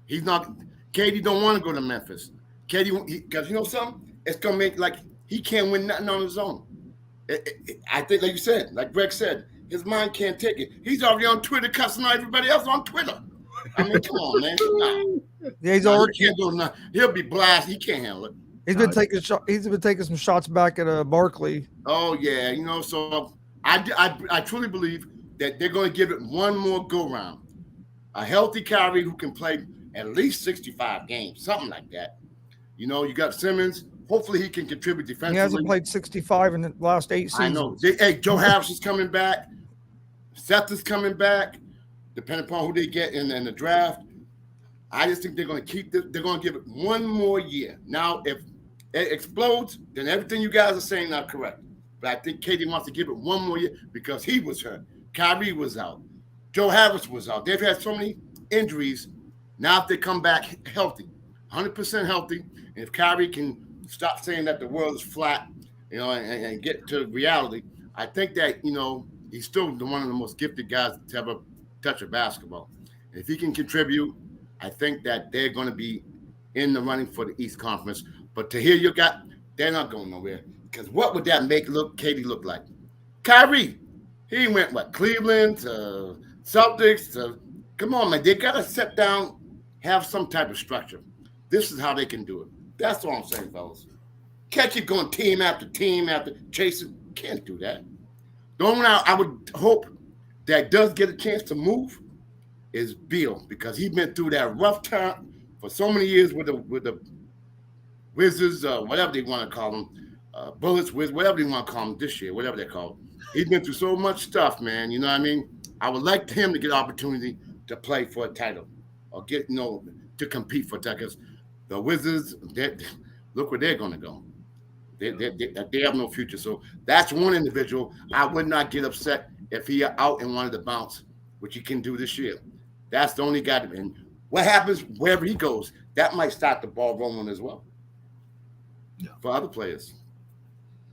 He's not – KD don't want to go to Memphis. KD – because you know something? It's going to make like he can't win nothing on his own. I think, like you said, like Greg said, his mind can't take it. He's already on Twitter cussing out everybody else on Twitter. I mean, come on, man. Nah. Yeah, he's already he can't go. He'll be blasted. He can't handle it. He's been taking some shots back at Barkley. Oh yeah, So I truly believe that they're going to give it one more go round. A healthy Kyrie who can play at least 65 games, something like that. You got Simmons. Hopefully he can contribute defensively. He hasn't played 65 in the last 8 seasons. I know. Hey, Joe Harris is coming back. Steph is coming back. Depending upon who they get in the draft. I just think they're going to keep this. They're going to give it one more year. Now, if it explodes, then everything you guys are saying not correct. But I think KD wants to give it one more year because he was hurt. Kyrie was out. Joe Harris was out. They've had so many injuries. Now if they come back healthy, 100% healthy, and if Kyrie can stop saying that the world is flat, and get to reality, I think that, he's still one of the most gifted guys to ever touch a basketball. If he can contribute, I think that they're going to be in the running for the East Conference. But to hear they're not going nowhere. Because what would that make KD look like? Kyrie, he went, Cleveland to Celtics to, come on, man. They got to sit down, have some type of structure. This is how they can do it. That's all I'm saying, fellas. Can't keep going team after team after chasing. Can't do that. The only one I would hope that does get a chance to move is Beal, because he's been through that rough time for so many years with the Wizards, whatever they want to call them, Bullets, whatever they want to call them this year, whatever they call them. He's been through so much stuff, man. You know what I mean? I would like him to get an opportunity to play for a title or get, to compete for a title. Because the Wizards, look where they're going to go. They have no future. So that's one individual. I would not get upset if he out and wanted to bounce, which he can do this year. That's the only guy. And what happens wherever he goes, that might start the ball rolling as well. Yeah. For other players.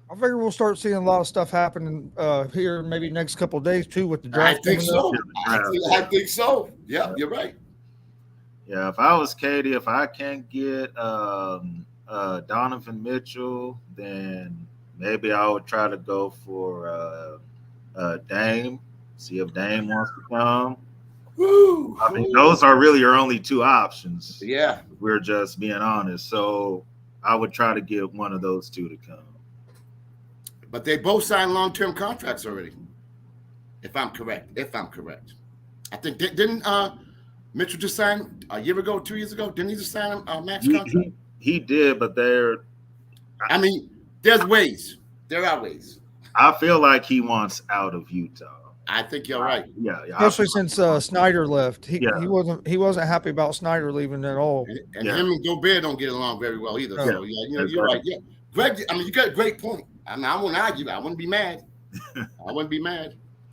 I figure we'll start seeing a lot of stuff happening here maybe next couple of days too with the draft. I think so. I think so. Yeah, you're right. Yeah, if I was Katie, if I can't get Donovan Mitchell, then maybe I would try to go for Dame, see if Dame wants to come. Woo, I mean, those are really your only two options. Yeah. We're just being honest. So I would try to get one of those two to come. But they both signed long-term contracts already, if I'm correct. I think, didn't Mitchell just sign a year ago, 2 years ago? Didn't he just sign a max contract? He did, but there's ways. There are ways. I feel like he wants out of Utah. I think you're right. Yeah. Especially since Snyder left. He wasn't happy about Snyder leaving at all. And him and Gobert don't get along very well either. So you're right. Yeah. Greg, you got a great point. I won't argue. I wouldn't be mad. Yeah.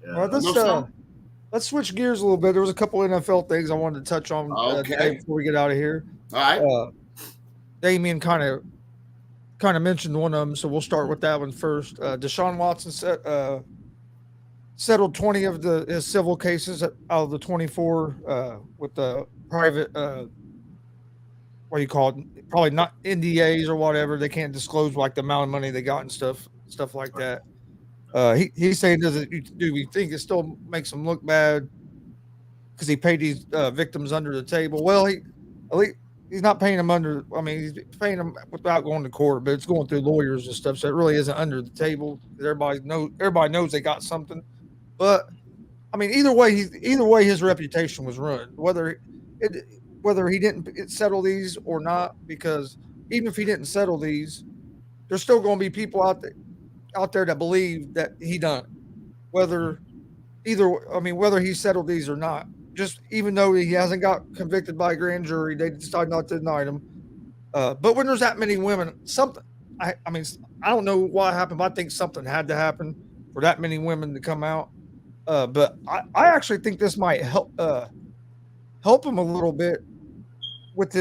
Well, let's switch gears a little bit. There was a couple NFL things I wanted to touch on today before we get out of here. All right. Damian kind of mentioned one of them, so we'll start with that one first. Deshaun Watson settled 20 of his civil cases out of the 24 with the private what do you call it? Probably not NDAs or whatever. They can't disclose like the amount of money they got and stuff like that. He's saying, do we think it still makes him look bad because he paid these victims under the table? Well, he's not paying them under. I mean, he's paying them without going to court, but it's going through lawyers and stuff. So it really isn't under the table. Everybody knows they got something. But I mean, either way, his reputation was ruined. Whether he didn't settle these or not, because even if he didn't settle these, there's still going to be people out there that believe that he done it. Whether he settled these or not, just even though he hasn't got convicted by a grand jury, they decide not to indict him. But when there's that many women, I don't know what happened, but I think something had to happen for that many women to come out. But I actually think this might help him a little bit with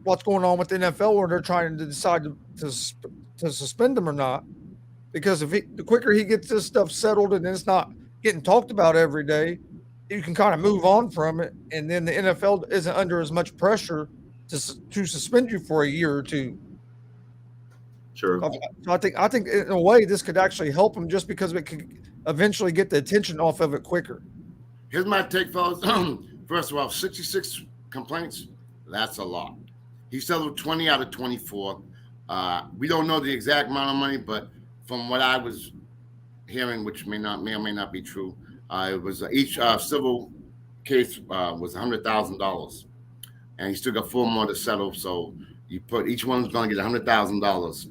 what's going on with the NFL, where they're trying to decide to suspend him or not. Because the quicker he gets this stuff settled and it's not getting talked about every day, you can kind of move on from it, and then the NFL isn't under as much pressure to suspend you for a year or two. Sure. So I think in a way this could actually help him, just because it could eventually get the attention off of it quicker. Here's my take, fellas. First of all, 66 complaints, that's a lot. He settled 20 out of 24. We don't know the exact amount of money, but from what I was hearing, which may or may not be true, it was each civil case was $100,000, and he still got 4 more to settle. So you put each one's going to get $100,000.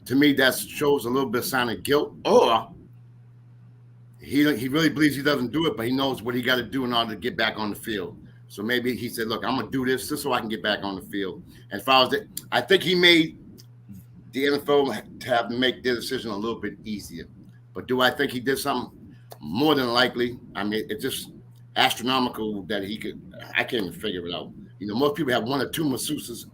To me, that shows a little bit of sign of guilt, or he really believes he doesn't do it, but he knows what he got to do in order to get back on the field. So maybe he said, "Look, I'm gonna do this just so I can get back on the field." And as far as I think he made the NFL to have to make their decision a little bit easier. But do I think he did something? More than likely. I mean, it's just astronomical that he could. I can't even figure it out. You know, most people have 1 or 2 masseuses,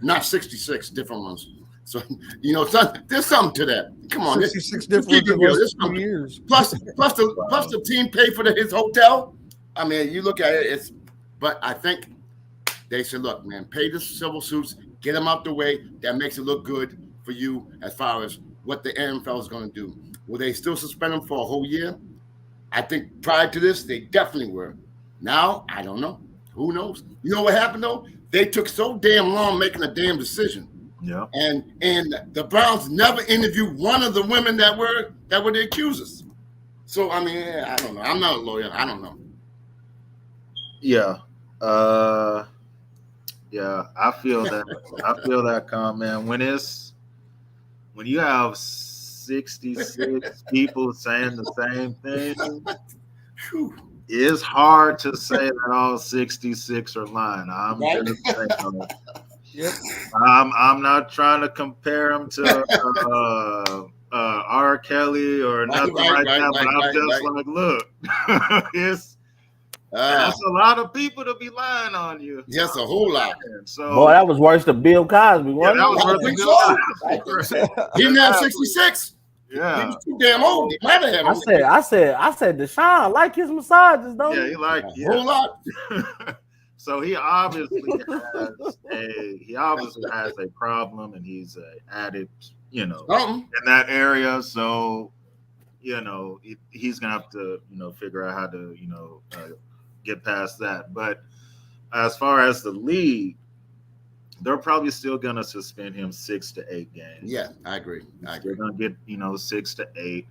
not 66 different ones. So, you know, there's something to that. Come on, 66 different years. Plus the team paid for his hotel. I mean, you look at it. But I think they said, "Look, man, pay the civil suits, get them out the way. That makes it look good for you as far as what the NFL is going to do." Will they still suspend him for a whole year? I think prior to this, they definitely were. Now, I don't know. Who knows? You know what happened, though? They took so damn long making a damn decision. Yeah. And the Browns never interviewed one of the women that were the accusers. So, I mean, I don't know. I'm not a lawyer. I don't know. Yeah. Yeah, I feel that comment. When you have 66 people saying the same thing, it's hard to say that all 66 are lying. I'm just saying. Yep. I'm not trying to compare him to R. Kelly or nothing like that, but I'm just like, look, that's a lot of people to be lying on you. Yes, a whole lot. So, boy, that was worse than Bill Cosby. Yeah, that was worse than Bill Cosby. He didn't have 66. Yeah, he was too damn old. He might have had. I said, Deshaun like his massages, don't he? Yeah, he a whole lot. So he obviously has a problem, and he's an addict, you know, in that area. So, you know, he's gonna have to, you know, figure out how to, you know, get past that. But as far as the league, they're probably still gonna suspend him 6 to 8 games. Yeah, I agree. They're gonna get, you know, 6 to 8.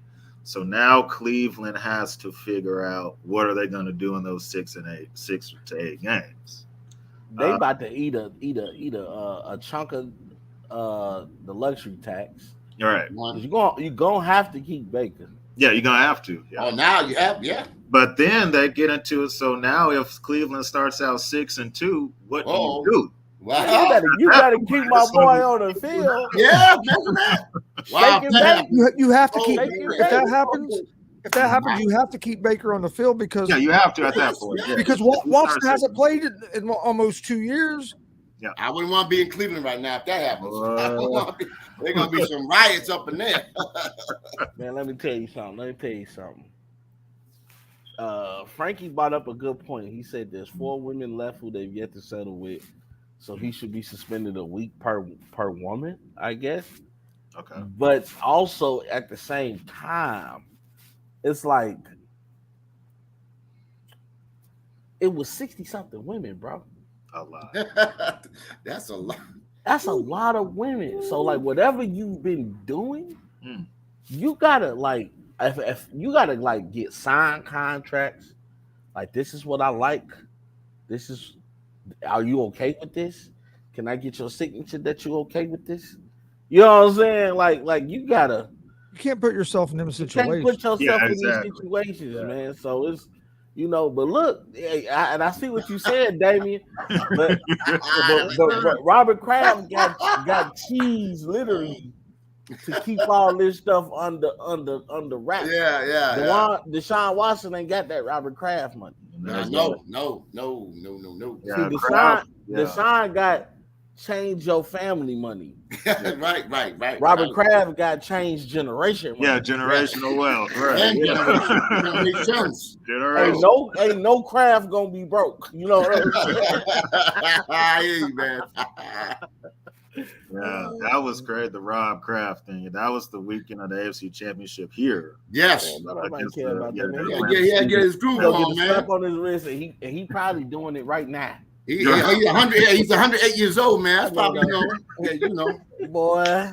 So now Cleveland has to figure out what are they going to do in those 6 to 8 games. They about to eat a chunk of the luxury tax. All right. You're gonna have to keep Baker. Yeah, you're gonna have to. Yeah. Oh, now you have, yeah. But then they get into it. So now, if Cleveland starts out 6-2, what do you do? Wow. You better keep my boy on the field. Yeah, imagine that. Wow. You have to keep if that happens. If that happens, you have to keep Baker on the field because you have to at that point. Yeah. Because Watson hasn't played in almost 2 years. Yeah, I wouldn't want to be in Cleveland right now if that happens. There's gonna be some riots up in there. Man, let me tell you something. Frankie brought up a good point. He said there's 4 women left who they've yet to settle with. So he should be suspended a week per woman, I guess. Okay. But also at the same time, it's like it was 60-something women, bro. A lot. That's a lot. That's a lot of women. So like whatever you've been doing, you gotta like if you gotta like get signed contracts. Like this is what I like. This is. Are you okay with this? Can I get your signature that you okay with this? You know what I'm saying? Like you gotta. You can't put yourself in them You can't situations. put yourself in exactly. these situations, man. So it's but look, and I see what you said, Damien. But Robert Kraft got cheese literally to keep all this stuff under wraps. Yeah. Deshaun Watson ain't got that Robert Kraft money. No. Yeah, See, Kraft, Deshaun got change your family money. Right. Robert Kraft got change generation money. Yeah, generational wealth. Right. And generations. Ain't no Kraft gonna be broke. You know what I'm saying? I hear you, man. Yeah, that was great. The Rob Kraft thing. That was the weekend of the AFC Championship here. Yes. Nobody care about that, man. Yeah, get his groove He'll on, get a man. slap on his wrist, and he probably doing it right now. He's 100. He's 108 years old, man. That's probably boy.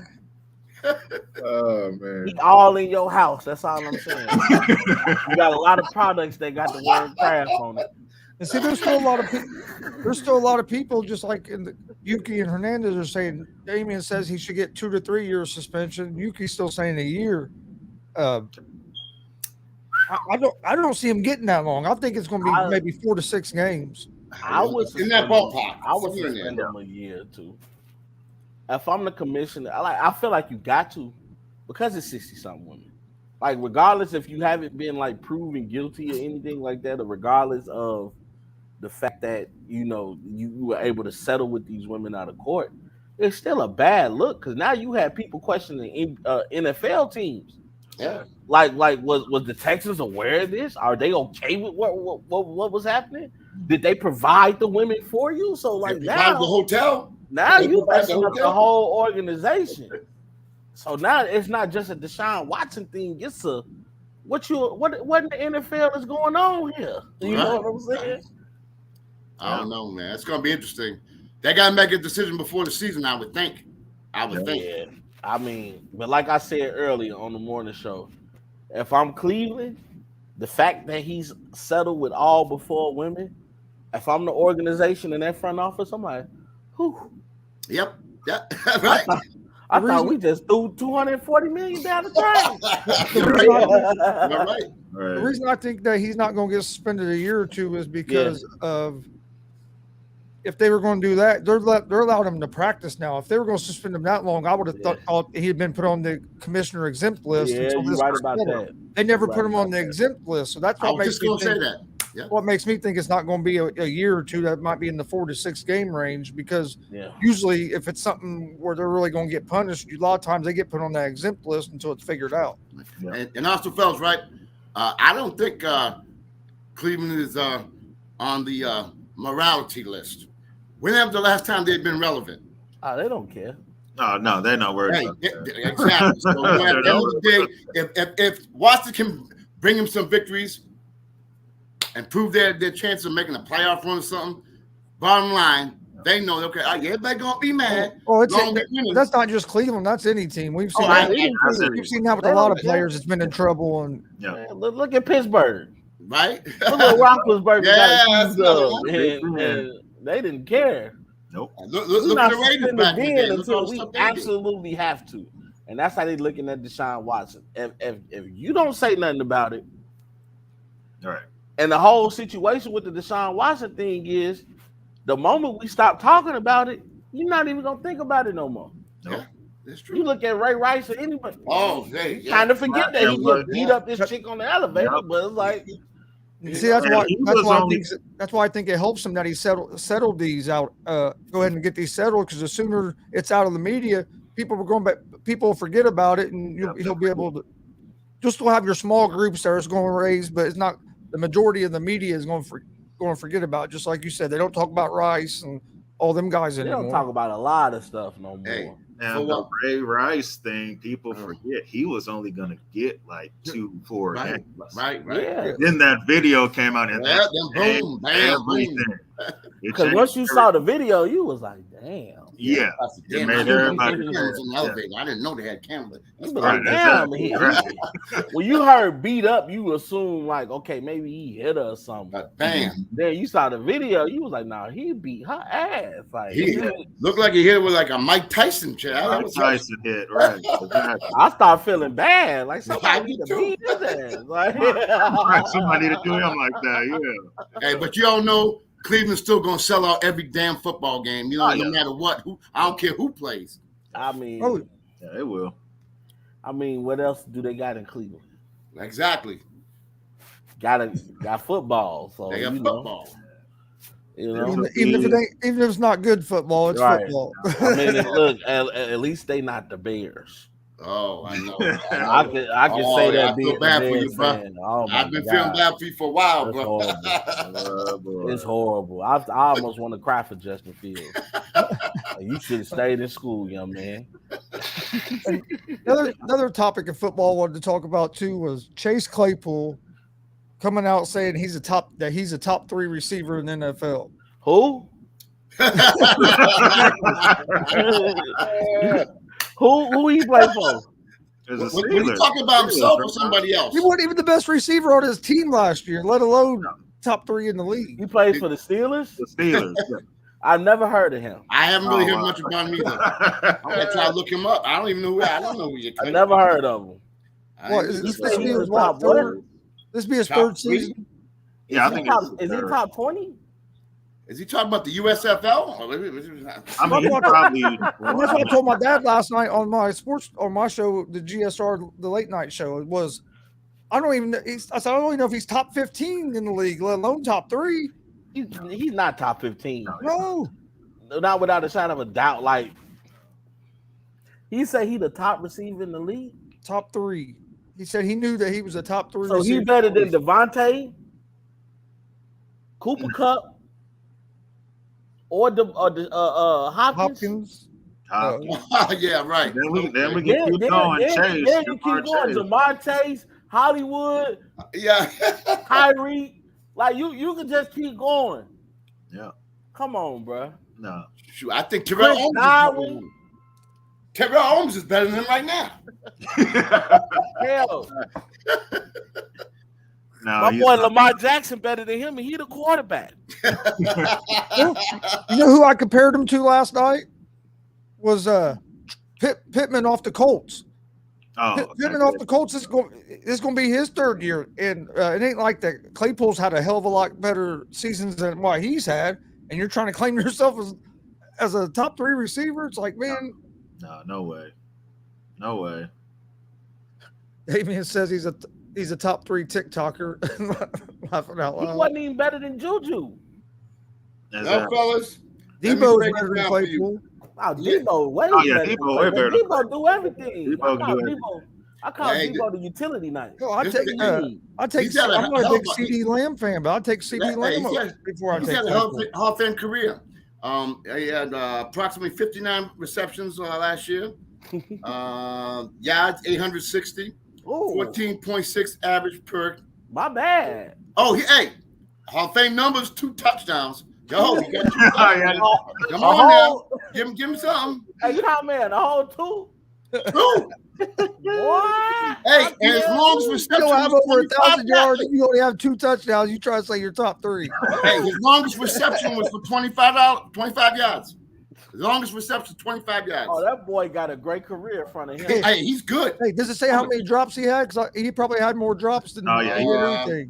Oh man, He all in your house. That's all I'm saying. You got a lot of products that got the word Kraft on it. And see, there's still a lot of people just like in the Yuki and Hernandez are saying. Damien says he should get 2 to 3 years suspension. Yuki's still saying a year. I don't see him getting that long. I think it's going to be maybe 4 to 6 games. I was in that ballpark. I would suspend him a year or two. If I'm the commissioner, I feel like you got to, because it's 60-something women. Like regardless if you haven't been like proven guilty or anything like that, or regardless of the fact that you were able to settle with these women out of court, it's still a bad look because now you have people questioning NFL teams. Yeah. Like was the Texans aware of this? Are they okay with what was happening? Did they provide the women for you? So like now the hotel. Now you messing up the whole organization. So now it's not just a Deshaun Watson thing. It's a what in the NFL is going on here? You know what I'm saying? I don't know, man. It's gonna be interesting. They gotta make a decision before the season, I would think. Yeah. I mean, but like I said earlier on the morning show, if I'm Cleveland, the fact that he's settled with all before women, if I'm the organization in that front office, I'm like, whew. Yep. Right. I thought we just threw $240 million down the drain. The reason I think that he's not going to get suspended a year or two is because of if they were going to do that, they're allowing him to practice now. If they were going to suspend him that long, I would have thought he had been put on the commissioner exempt list. Yeah, you're right about that. They never put him on the exempt list, so that's what makes me think. What makes me think it's not going to be a year or two. That might be in the 4 to 6 game range because usually if it's something where they're really going to get punished, a lot of times they get put on that exempt list until it's figured out. Yeah. And also, fellas, right? I don't think Cleveland is on the morality list. Whenever the last time they've been relevant? Oh, they don't care. Oh, no, they're not worried about that. Exactly. So at the end of the day, if Watson can bring him some victories and prove their chance of making a playoff run or something, bottom line, they know, okay, everybody going to be mad. That's not just Cleveland. That's any team. We've seen that with a lot of players that's been in trouble. And look at Pittsburgh. Right? Look at Roethlisberger got and they didn't care. Nope. Look at the Raiders back then. Until we absolutely have to. And that's how they're looking at Deshaun Watson. If you don't say nothing about it, all right. And the whole situation with the Deshaun Watson thing is the moment we stop talking about it, you're not even gonna think about it no more. Nope. That's true. You look at Ray Rice or anybody. You kind of forget that he beat up this chick on the elevator, but it's like see, that's why I think it helps him that he settled these out. Go ahead and get these settled because the sooner it's out of the media, people will forget about it, and he'll be able to. Just will have your small groups that is going to raise, but it's not the majority of the media is going to forget about it. Just like you said, they don't talk about Rice and all them guys anymore. They don't talk about a lot of stuff no more. And the Ray Rice thing, people forget he was only gonna get like 2 4 games. Right. Yeah. Then that video came out and then boom, bam, everything. Because once you saw the video, you was like, damn. Yeah. Damn, made everybody. I didn't know they had cameras. Like, damn, when you heard beat up, you assume like, okay, maybe he hit her or something. Bam. Then you saw the video, you was like, nah, he beat her ass. Like, he looked like he hit it with like a Mike Tyson chair. Mike Tyson hit, right. Exactly. I started feeling bad. Like somebody need to beat his ass. Like, somebody need to do him like that, yeah. Hey, but you all know Cleveland's still gonna sell out every damn football game. You know, no matter what. I don't care who plays. I mean, yeah, they will. I mean, what else do they got in Cleveland? Exactly. Got football. So they got football. You know, even if it's not good football, it's football. I mean, look, at least they not the Bears. Oh, I know. I can say that. I feel bad for you, bro. Oh, I've been feeling bad for you for a while, bro. It's horrible. I almost want to cry for Justin Fields. You should have stayed in school, young man. Another topic of football I wanted to talk about too was Chase Claypool coming out saying he's a top 3 receiver in the NFL. Who? Who he play for? Was he talking about himself or somebody else? He wasn't even the best receiver on his team last year, let alone top 3 in the league. He plays for the Steelers? The Steelers. I've never heard of him. I haven't really heard much about him either. I'm gonna try to look him up. I don't even know who. I don't know who you're. I never heard of him. What is this? This be his third season. Yeah, I think is he top 20? Is he talking about the USFL? I mean, probably. That's what I told my dad last night on my show, the GSR, the late night show. It was, I don't even know if he's top 15 in the league, let alone top 3. He's not top 15. No, not without a shadow of a doubt. Like, he said he the top receiver in the league. Top 3. He said he knew that he was a top 3. So receiver. he better than Devontae, Cooper Kupp, or the Hopkins. Yeah, right. Then we can keep going. Chase. Then you keep going. Jamar Chase, Hollywood, Kyrie. Like you can just keep going. Yeah. Come on, bro. No. Shoot, I think Terrell Owens is better than him right now. Hell. No, my boy Lamar Jackson better than him, and he the quarterback. You know who I compared him to last night? Was Pittman off the Colts. Pittman off the Colts is going to be his third year, and it ain't like that. Claypool's had a hell of a lot better seasons than what he's had, and you're trying to claim yourself as a top 3 receiver. It's like, man, no way, no way. Damian says he's a top 3 TikToker. Laughing out loud. He wasn't even better than Juju. No, fellas. Debo's better than Claypool. Wow, Debo way better. Debo do everything. I call Debo the utility knight. I take I'm going to take CD Lamb fan, but I'll take CD Lamb before I take. He's had a Hall of Fame career. He had approximately 59 receptions last year. Yards 860. 14.6 average per. My bad. Oh, hey, Hall of Fame numbers, 2 touchdowns. Yo, you got 2 touchdowns. Come on now, give him something. Hey, you know, man, a whole 2. 2. What? Hey, and his longest reception. You have over 1,000 yards. You only have 2 touchdowns. You try to say you're top 3. Hey, his longest reception was for 25 yards. His longest reception, 25 yards. Oh, that boy got a great career in front of him. Hey, he's good. Hey, does it say how many drops he had? Because he probably had more drops than anything.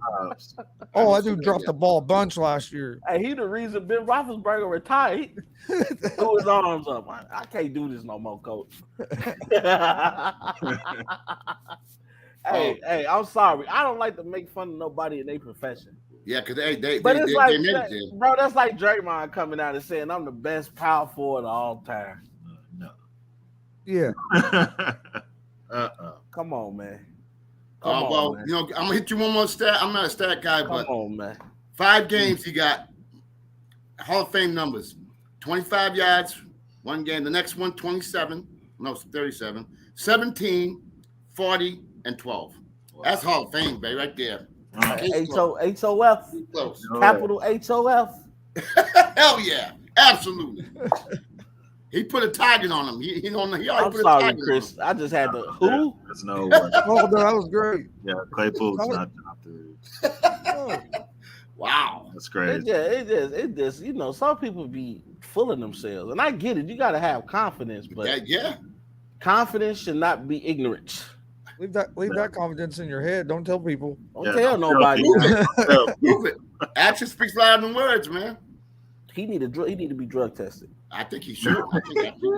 That dude dropped the ball a bunch last year. Hey, he the reason Ben Roethlisberger retired. He threw his arms up. I can't do this no more, coach. Hey, I'm sorry. I don't like to make fun of nobody in their profession. Yeah, because they bro, that's like Draymond coming out and saying I'm the best power forward of all time. No. Yeah. Come on, man. Man. You know, I'm gonna hit you one more stat. I'm not a stat guy, but come on, man. 5 games he got Hall of Fame numbers: 25 yards, 1 game. The next one, 27. No, 37. 17, 40, and 12. Wow. That's Hall of Fame, baby, right there. HOF. Close. Capital HOF. Hell yeah. Absolutely. He put a target on him. He I'm sorry, Chris. I just had to. Who? There's no way. Oh, no, that was great. Yeah, Claypool's not top 3. Wow, that's crazy. It just, you know, some people be full of themselves, and I get it. You got to have confidence, but confidence should not be ignorance. Leave that confidence in your head. Don't tell people. Don't tell nobody. Prove it. Action speaks louder than words, man. He need to be drug tested. I think he should.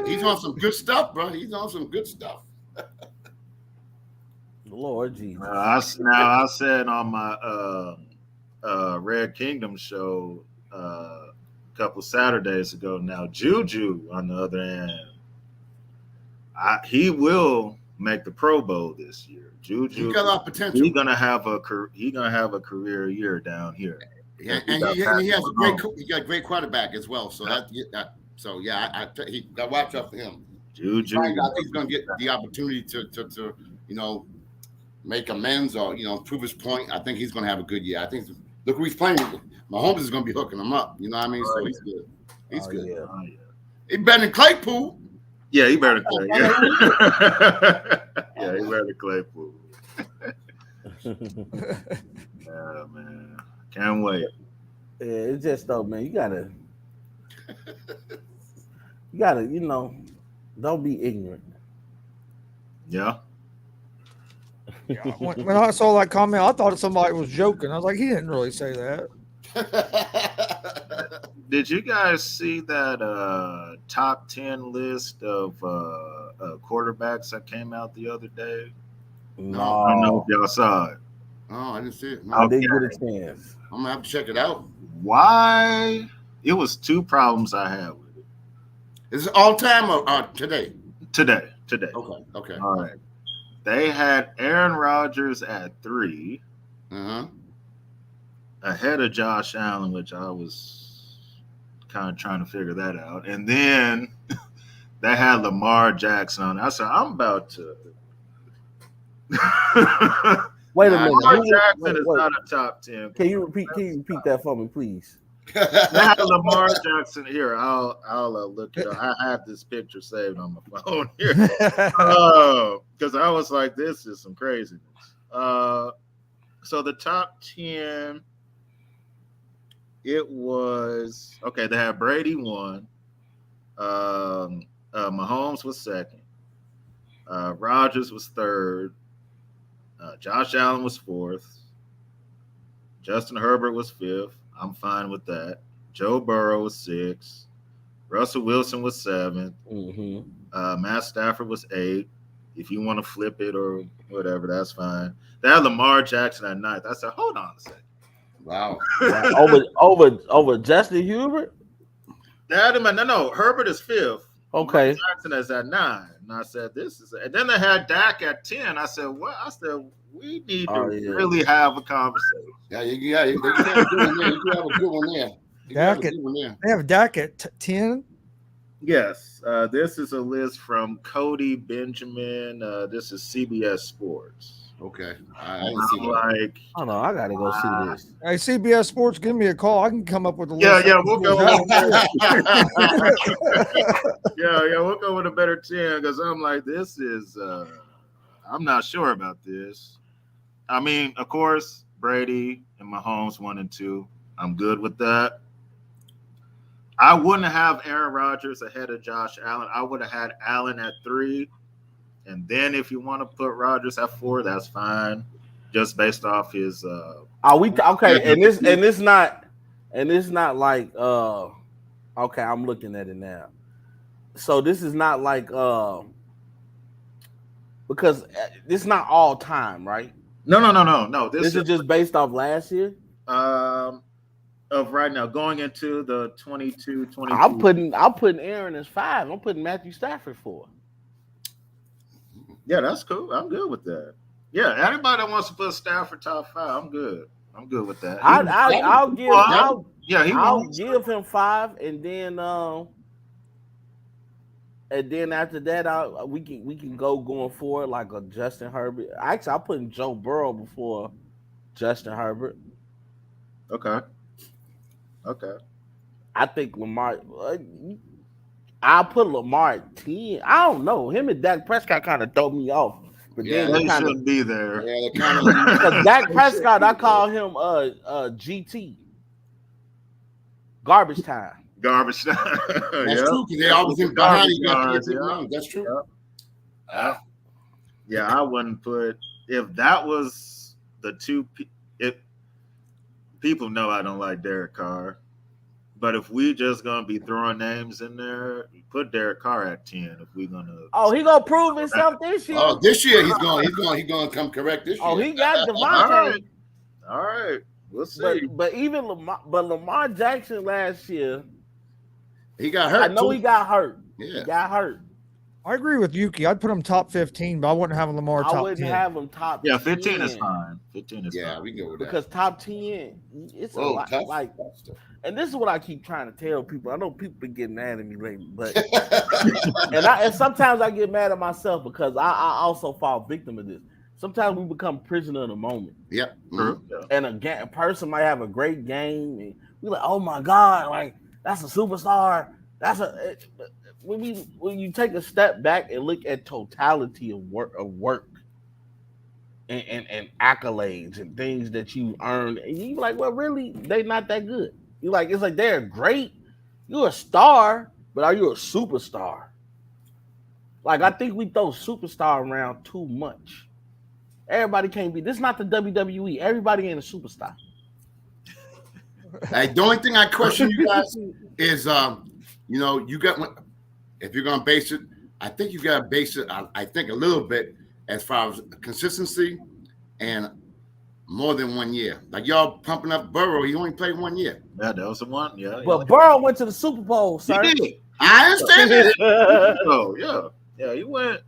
He's on some good stuff, bro. He's on some good stuff. Lord Jesus. I said on my Red Kingdom show a couple Saturdays ago. Now Juju, on the other hand, he will make the Pro Bowl this year. Juju, he got a lot of potential. He's gonna have a career year down here. Yeah, and he has a great quarterback as well. So I got watch out for him. Juju, I think he's gonna get the opportunity to make amends or prove his point. I think he's gonna have a good year. I think look who he's playing with. Mahomes is gonna be hooking him up. You know what I mean? So he's good. He's good. Yeah. He better than Claypool. Yeah, he better Clay. Yeah, he better Claypool. Yeah, man. Can't wait. Yeah, it's just though, man. You gotta, don't be ignorant. Yeah. When I saw that comment, I thought somebody was joking. I was like, he didn't really say that. Did you guys see that top 10 list of quarterbacks that came out the other day? No. I don't know if y'all saw it. Oh, I didn't see it. No. I didn't get a chance. I'm gonna have to check it out. Why? It was 2 problems I had with it. Is it all time or today? Today. Okay. All right. They had Aaron Rodgers at 3. Ahead of Josh Allen, which I was kind of trying to figure that out. And then they had Lamar Jackson on. I said, I'm about to. Wait a minute. Lamar Jackson is not a top 10. Can you repeat that for me, please? They had Lamar Jackson here. I'll look it up. I have this picture saved on my phone here. Because I was like, this is some craziness. So the top 10. It was okay. They had Brady 1. Mahomes was 2nd. Rodgers was 3rd. Josh Allen was 4th. Justin Herbert was 5th. I'm fine with that. Joe Burrow was 6th. Russell Wilson was 7th. Matt Stafford was 8th. If you want to flip it or whatever, that's fine. They had Lamar Jackson at 9th. I said, hold on a second. Wow. over Justin Herbert? They had him at no. Herbert is 5th. Okay. Jackson is at 9. And I said, this is it. And then they had Dak at 10. I said, what? I said, we need to really have a conversation. Yeah. You have a good one there. They have Dak at 10? Yes. This is a list from Cody Benjamin. This is CBS Sports. Okay. I didn't see that. Oh no, I gotta go see this. Hey, CBS Sports, give me a call. I can come up with a list. Yeah, we'll go. We'll go with a better 10 because I'm like, this is. I'm not sure about this. I mean, of course, Brady and Mahomes 1 and 2. I'm good with that. I wouldn't have Aaron Rodgers ahead of Josh Allen. I would have had Allen at 3. And then if you want to put Rodgers at 4, that's fine. Just based off his Are we okay? And it's not like okay, I'm looking at it now. So this is not like because this is not all time, right? No. This is just based off last year? Of right now, going into the 22-23. I'm putting Aaron as 5. I'm putting Matthew Stafford 4. Yeah, that's cool. I'm good with that. Yeah, anybody that wants to put Stafford top 5, I'm good. I'm good with that. I'll give him 5, and then And then after that, we can go going forward like a Justin Herbert. Actually, I'm putting Joe Burrow before Justin Herbert. Okay. I think Lamar. I'll put Lamar at 10. I don't know. Him and Dak Prescott kind of throw me off. But Yeah, then They shouldn't be there. Yeah, they kind of. because Dak Prescott, I call him GT. Garbage time. Garbage. That's Yeah. true because they always in behind. You got Garbage kids yards, around. That's true. Yeah, I wouldn't put if that was the two. If people know I don't like Derek Carr, but if we just gonna be throwing names in there, put Derek Carr at 10. If we're gonna. Oh, he gonna prove himself this year. Oh, this year he's going to come correct this year. Oh, he got All Devontae. right. We'll see. But even Lamar Jackson last year, he got hurt. I know too. he got hurt. Yeah. He got hurt. I agree with Yuki. I'd put him top 15, but I wouldn't have Lamar I top wouldn't 10. have him top. Yeah, 15 10 is fine. 15 is Yeah, fine. we can go with that. because top 10, it's a Whoa, lot. tough. Like, and this is what I keep trying to tell people. I know people been getting mad at me lately, but and sometimes I get mad at myself because I also fall victim of this. Sometimes we become prisoner of the moment. Yep. True. Yeah. And a person might have a great game, and we're like, "Oh my god, like that's a superstar." When you take a step back and look at totality of work and accolades and things that you earned, and you like, well, really, they not that good. You like, it's like they're great. You're a star, but are you a superstar? Like, I think we throw superstar around too much. Everybody can't be. This is not the WWE. Everybody ain't a superstar. Like, the only thing I question you guys is, you got one. If you're gonna base it, I think you gotta base it on, I think, a little bit as far as consistency and more than 1 year. Like y'all pumping up Burrow, he only played 1 year. Yeah, that was the one. Yeah. But Burrow went to the Super Bowl, sir. He did. I understand that. Oh, yeah. Yeah, he went.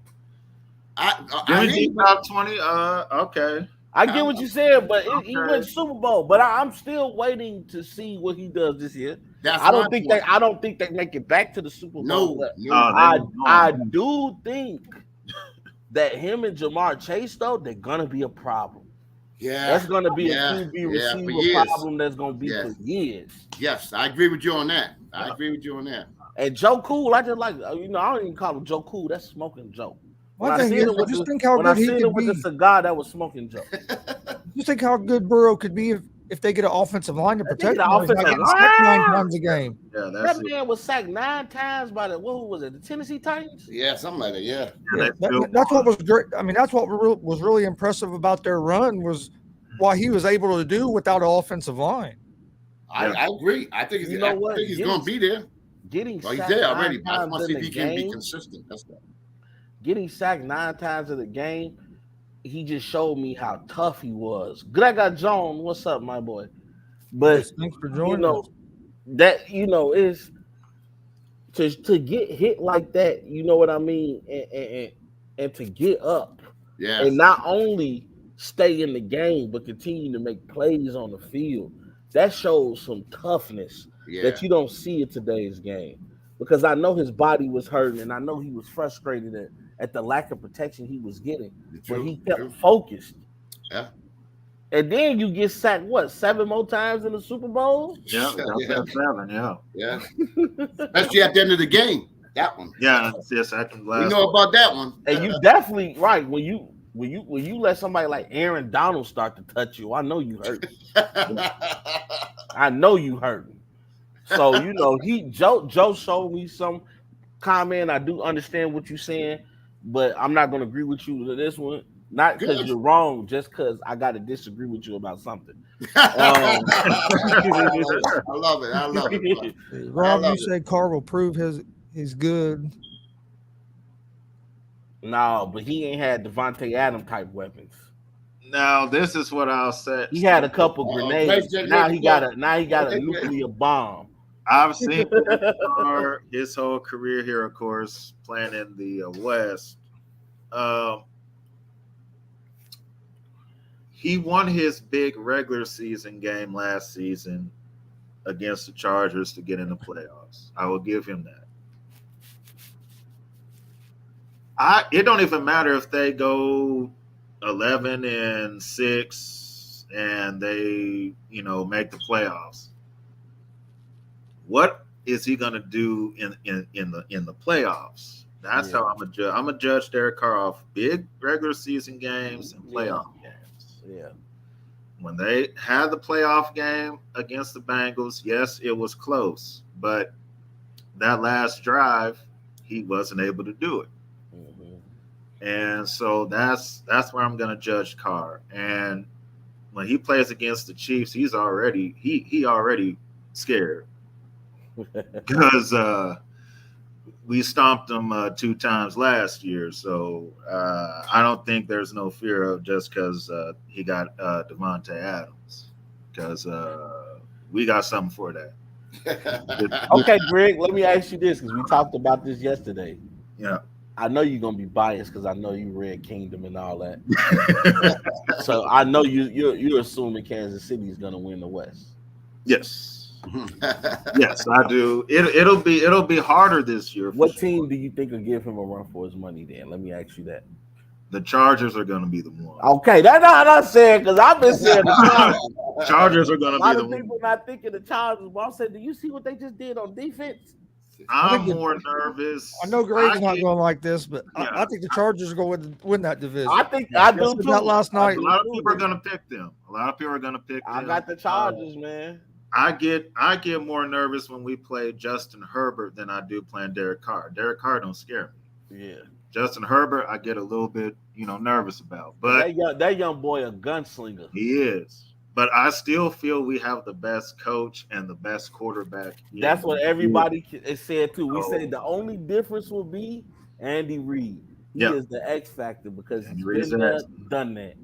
I hear you. Top 20. Okay. I get what you said, but he Okay. went to Super Bowl. But I'm still waiting to see what he does this year. That's I don't my think point. I don't think they make it back to the Super Bowl. No. I do think that him and Jamar Chase, though, they're gonna be a problem. Yeah. That's gonna be Yeah. a QB Yeah, for receiver years. problem that's gonna be Yes. for years. Yes, I agree with you on that. I agree with you on that. And Joe Cool, I just like, I don't even call him Joe Cool. That's Smoking Joe. When One I thing seen is, him I with just the- think how when I good he seen him could with be. the cigar, that was Smoking Joe. Just think how good Burrow could be if they get an offensive line to They protect get him. an He's not offensive getting sacked 9 line. times a game. Yeah, that's That it. man was sacked 9 times by the Tennessee Titans? Yeah, something like that. Yeah. Yeah, they still that's what won. was great. I mean, that's what was really impressive about their run was what he was able to do without an offensive line. I agree. I think You know what? I think he's going to be there. Getting Well, he's sacked there 9 already. But I times want to see in if the he can be game. consistent. That's that. Getting sacked 9 times in the game, he just showed me how tough he was. Gregor Jones, what's up, my boy? But Yes, thanks for joining us. that is to get hit like that, you know what I mean, and to get up Yeah. and not only stay in the game but continue to make plays on the field. That shows some toughness Yeah. that you don't see in today's game. Because I know his body was hurting, and I know he was frustrated at the lack of protection he was getting, but he kept focused. Yeah. And then you get sacked, 7 more times in the Super Bowl? Yeah, that's 7. Yeah. Yeah. Especially at the end of the game. That one. Yeah, it's the second last. We know about that one. And you definitely right when you let somebody like Aaron Donald start to touch you, I know you hurt. I know you hurt. So Joe showed me some comment. I do understand what you're saying, but I'm not gonna agree with you to this one. Not because Good. you're wrong, just because I gotta disagree with you about something. I love it. I love it. Rob, love you it. said Carr will prove he's good. No, but he ain't had Devontae Adams type weapons. Now, this is what I'll say. He had a couple grenades. Drake, Now he got a Drake. nuclear bomb. I've seen Carr his whole career here, of course, playing in the West. He won his big regular season game last season against the Chargers to get in the playoffs. I will give him that. It don't even matter if they go 11-6 and they, make the playoffs. What is he gonna do in the playoffs? That's how I'm a judge Derek Carr off big regular season games and playoff games. Yeah. When they had the playoff game against the Bengals, yes, it was close, but that last drive, he wasn't able to do it. Mm-hmm. And so that's where I'm going to judge Carr. And when he plays against the Chiefs, he's already scared because we stomped them 2 times last year. So I don't think there's no fear of just because he got Devontae Adams, because we got something for that. Okay, Greg, let me ask you this, because we talked about this yesterday. Yeah. I know you're gonna be biased because I know you read Kingdom and all that. So I know you're assuming Kansas City is gonna win the West. Yes. Yes, I do. It'll be harder this year. What team do you think will give him a run for his money? Then let me ask you that. The Chargers are going to be the one. Okay, that's not what I'm saying, because I've been saying the Chargers are going to be the one. A lot of people not thinking the Chargers, but I said, do you see what they just did on defense? I'm more nervous. I know Greg's not going like this, but I think the Chargers are going to win that division. I think I do too. That last night. A lot of people are going to pick them. I got the Chargers, man. I get more nervous when we play Justin Herbert than I do playing Derek Carr. Derek Carr don't scare me. Yeah. Justin Herbert, I get a little bit, nervous about. But that young boy a gunslinger. He is. But I still feel we have the best coach and the best quarterback. That's what everybody said too. We said the only difference will be Andy Reid. He is the X factor because he's been there, done that.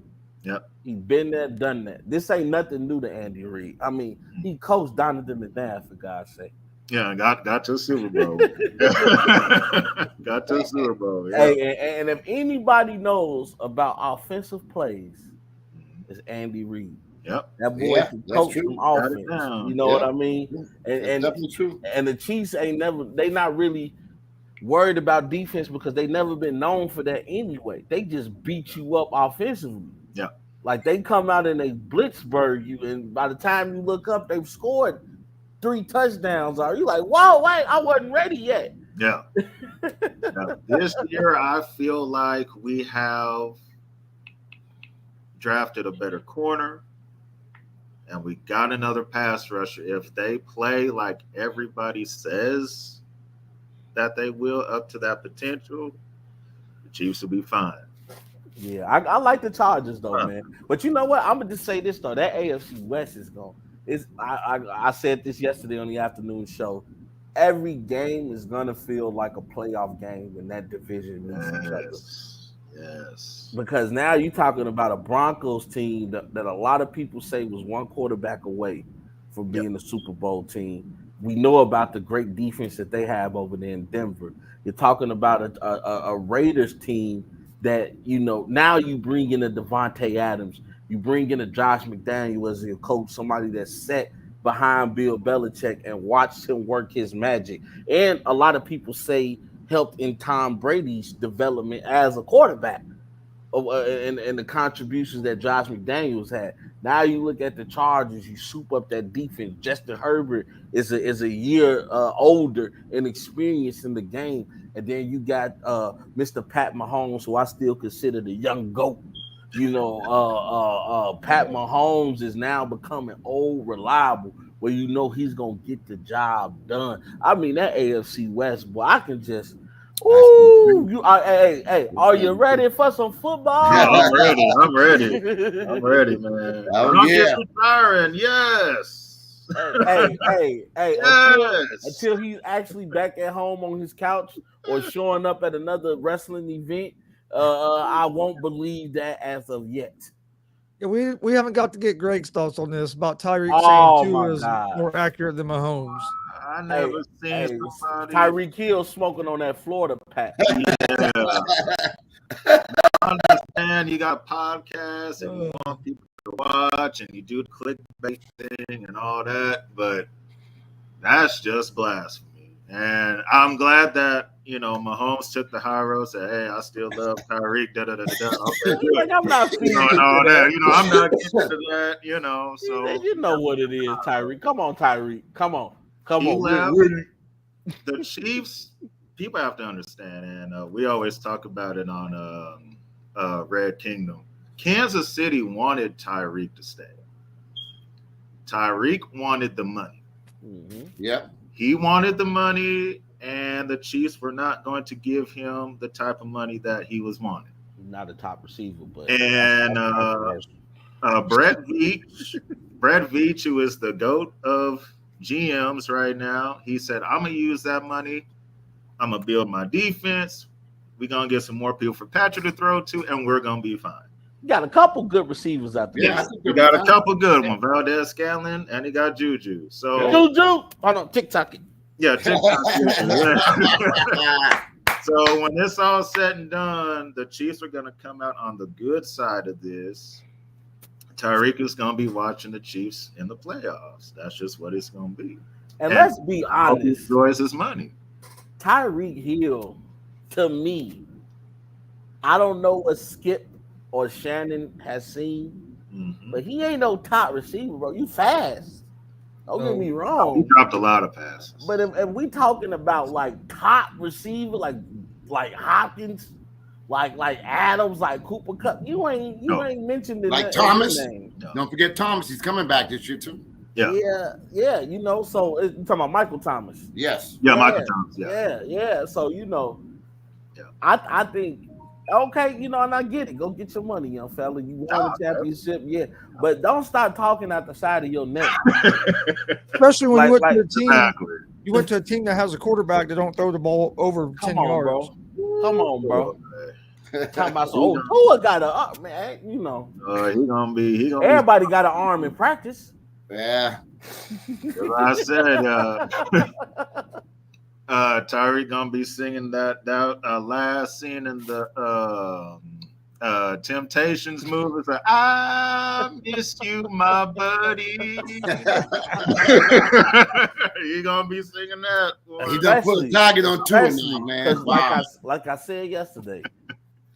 Yep. He's been there, done that. This ain't nothing new to Andy Reid. I mean, he coached Donovan McNabb, for God's sake. Yeah, got to a Super Bowl. Got to a Super Bowl. Yeah. Hey, and if anybody knows about offensive plays, it's Andy Reid. Yep. That boy can coach from offense. You know what I mean? And definitely true. And the Chiefs they not really worried about defense because they never been known for that anyway. They just beat you up offensively. Yeah. Like they come out and they blitzburg you, and by the time you look up, they've scored 3 touchdowns. Are you like, whoa, wait, I wasn't ready yet? Yeah. Now, this year, I feel like we have drafted a better corner, and we got another pass rusher. If they play like everybody says that they will, up to that potential, the Chiefs will be fine. Yeah, I like the Chargers though, man. But you know what? I'm gonna just say this though: that AFC West is going. I said this yesterday on the afternoon show. Every game is gonna feel like a playoff game when that division meets each other. Yes. Because now you're talking about a Broncos team that a lot of people say was one quarterback away from being a Super Bowl team. We know about the great defense that they have over there in Denver. You're talking about a Raiders team that, now you bring in a Devontae Adams. You bring in a Josh McDaniel as your coach, somebody that's set behind Bill Belichick and watched him work his magic. And a lot of people say helped in Tom Brady's development as a quarterback and the contributions that Josh McDaniels had. Now you look at the Chargers, you soup up that defense. Justin Herbert is a year older and experienced in the game. And then you got Mr. Pat Mahomes, who I still consider the young GOAT. Pat Mahomes is now becoming old, reliable, where he's going to get the job done. I mean, that AFC West, boy, I can just – hey, are you ready for some football? Yeah, I'm ready, man. Oh, yeah. Retiring, yes. Hey, yes. until he's actually back at home on his couch or showing up at another wrestling event, I won't believe that as of yet. Yeah, we haven't got to get Greg's thoughts on this about Tyreek saying Tua is more accurate than Mahomes. I never seen somebody. Tyreek Hill smoking on that Florida pack. Yeah. I understand you got podcasts and you want people to watch and you do the clickbait thing and all that, but that's just blasphemy. And I'm glad that, Mahomes took the high road, said, hey, I still love Tyreek, da-da-da-da-da. Okay, good. Like, I'm not feeding And all that. I'm not getting to that, so. You know what it is, Tyreek. Come on, Tyreek. Come on. He left. We're The Chiefs, people have to understand, and we always talk about it on Red Kingdom. Kansas City wanted Tyreek to stay. Tyreek wanted the money. Mm-hmm. Yep. He wanted the money, and the Chiefs were not going to give him the type of money that he was wanting. Not a top receiver, but And Brett Veach, who is the GOAT of GMs right now, he said, I'm going to use that money. I'm going to build my defense. We're going to get some more people for Patrick to throw to, and we're going to be fine. You got a couple good receivers out there. Yeah, we got a couple good ones, Valdez Scanlon, and he got Juju. So Juju, hold on, TikTok it. Yeah, TikTok. So when this all said and done, the Chiefs are going to come out on the good side of this. Tyreek is going to be watching the Chiefs in the playoffs. That's just what it's going to be. And let's be honest, he enjoys his money. Tyreek Hill, to me, I don't know what Skip or Shannon has seen, but he ain't no top receiver, bro. You fast. Don't get me wrong. He dropped a lot of passes. But if we talking about like top receiver, like Hopkins, like Adams, like Cooper Kupp, you ain't mentioned it. Like Thomas. Name. No. Don't forget Thomas. He's coming back this year too. Yeah. So you're talking about Michael Thomas. Yes. Yeah, Michael Thomas. Yeah. So I think. Okay, and I get it. Go get your money, young fella. You won a championship, but don't start talking out the side of your neck. Especially when you went to a team. Exactly. You went to a team that has a quarterback that don't throw the ball over 10 yards. Bro. Come on, bro. Talking about Tua got an man. He gonna be. Everybody got an arm in practice. Yeah. I said. Tyreek gonna be singing that last scene in the Temptations movie. It's like, I miss you, my buddy. He gonna be singing that. Boy. He done put a target on two of them, man. Wow. Like I said yesterday,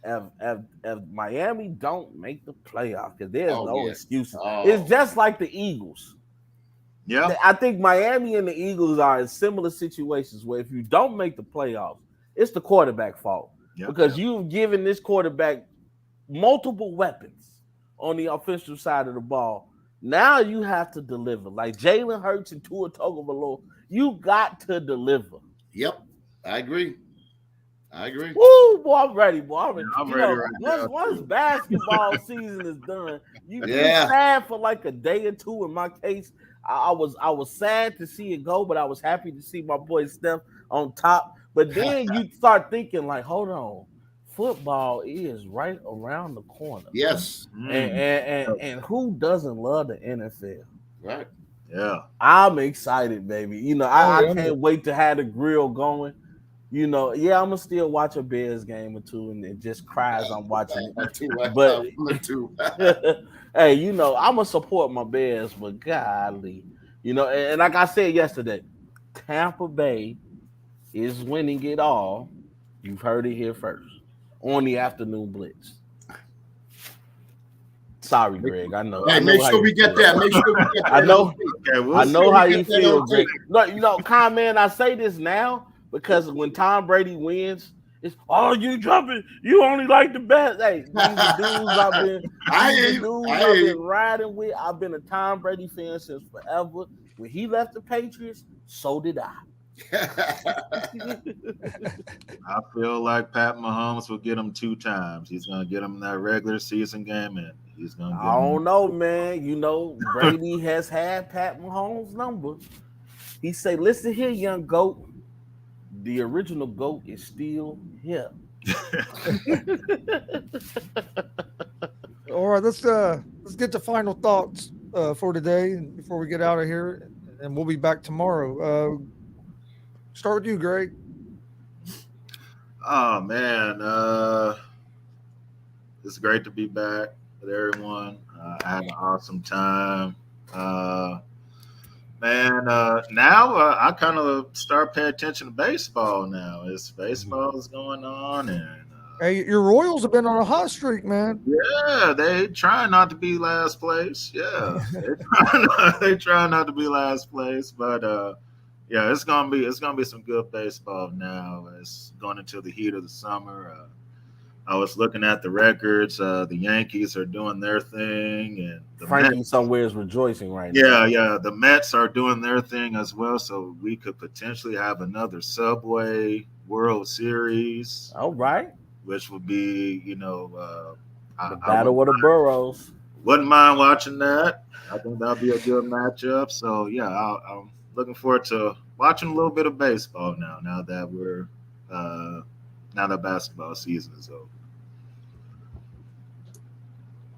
if Miami don't make the playoff, because there's no excuses. It's just like the Eagles. Yeah, I think Miami and the Eagles are in similar situations where if you don't make the playoffs, it's the quarterback fault because you've given this quarterback multiple weapons on the offensive side of the ball. Now you have to deliver. Like Jalen Hurts and Tua Tagovailoa, you got to deliver. Yep, I agree. Woo, boy, I'm ready, boy. I'm ready right now. Once basketball season is done, you get sad for like a day or two. In my case, I was sad to see it go, but I was happy to see my boy Steph on top. But then you start thinking like, hold on, football is right around the corner. Yes. And who doesn't love the NFL? Right. Yeah. I'm excited, baby. I can't wait to have the grill going. I'm gonna still watch a Bears game or two and just cry as I'm watching it. But hey, I'm gonna support my Bears, but golly, and like I said yesterday, Tampa Bay is winning it all. You've heard it here first on the afternoon Blitz. Sorry, Greg. I know. Hey, make sure we get that. I know. Okay, I know how you feel, Greg. No, man. I say this now because when Tom Brady wins, it's you jumping. You only like the best. Hey, these are dudes I've been riding with. I've been a Tom Brady fan since forever. When he left the Patriots, so did I. I feel like Pat Mahomes will get him 2 times. He's gonna get him in that regular season game, and he's gonna. Get I don't know, man. Brady has had Pat Mahomes' number. He say, "Listen here, young goat. The original GOAT is still here." All right, let's get to final thoughts for today before we get out of here, and we'll be back tomorrow. Start with you, Greg. Oh man, it's great to be back with everyone. I had an awesome time. Man, now I kind of start paying attention to baseball now. It's baseball is going on, and Hey, your Royals have been on a hot streak, man. yeah, they try not to be last place. Yeah, they try not to be last place, but yeah, it's gonna be some good baseball now. It's going into the heat of the summer. I was looking at the records. The Yankees are doing their thing, and the Frankie Mets, somewhere is rejoicing right now. yeah, the Mets are doing their thing as well. So we could potentially have another Subway World Series, All right. which would be, The I battle of the boroughs. wouldn't mind watching that. I think that'll be a good matchup. So yeah, I'm looking forward to watching a little bit of baseball now. Now that we're now that basketball season is over.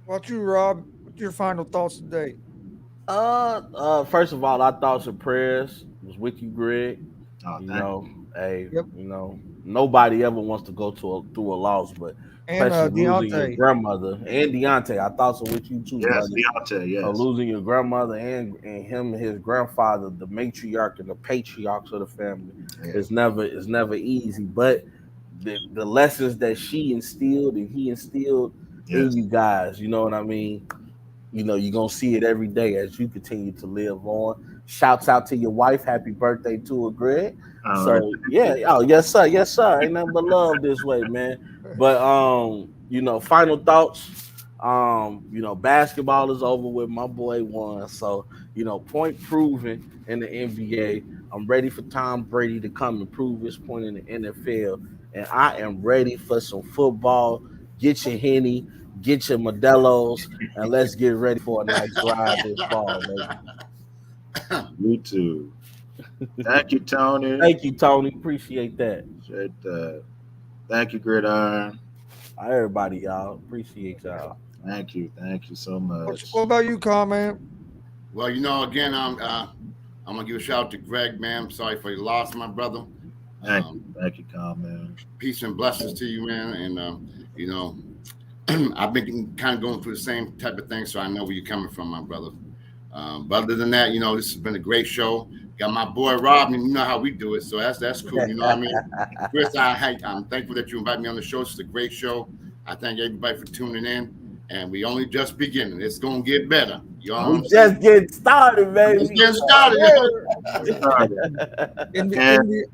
What about you, Rob? What's your final thoughts today? First of all, our thoughts and prayers was with you, Greg. Oh, You thank know, hey, Yep. you know, nobody ever wants to go through a loss, but And especially losing your Deontay. grandmother and Deontay. Our thoughts are with you too, Yes, brother. Deontay, yes. Losing your grandmother and him and his grandfather, the matriarch and the patriarchs of the family, is never easy. But the lessons that she instilled and he instilled in you guys, you know what I mean? You know, you're gonna see it every day as you continue to live on. Shouts out to your wife, happy birthday to her, Greg. So yeah, oh yes sir. Ain't nothing but love this way, man. But you know, final thoughts. You know, basketball is over with. My boy won. So, you know, point proven in the NBA. I'm ready for Tom Brady to come and prove his point in the NFL. And I am ready for some football. Get your Henny, get your Modelo's, and let's get ready for a nice drive this fall, baby. You too. Thank you, Tony. Thank you, Tony. Appreciate that. Appreciate that. Thank you, Gridiron. Everybody, y'all. Appreciate y'all. Thank you so much. What about you, comment? Well, you know, again, I'm gonna give a shout out to Greg, man. I'm sorry for your loss, my brother. Thank you, comment. Peace and blessings to you, man. And you know, I've been kind of going through the same type of thing, so I know where you're coming from, my brother. But other than that, you know, this has been a great show. Got my boy Rob, and you know how we do it, so that's cool. You know what I mean? Chris, I'm thankful that you invited me on the show. It's a great show. I thank everybody for tuning in, and we only just beginning. It's gonna get better. Y'all, we just getting started, baby. Just getting started.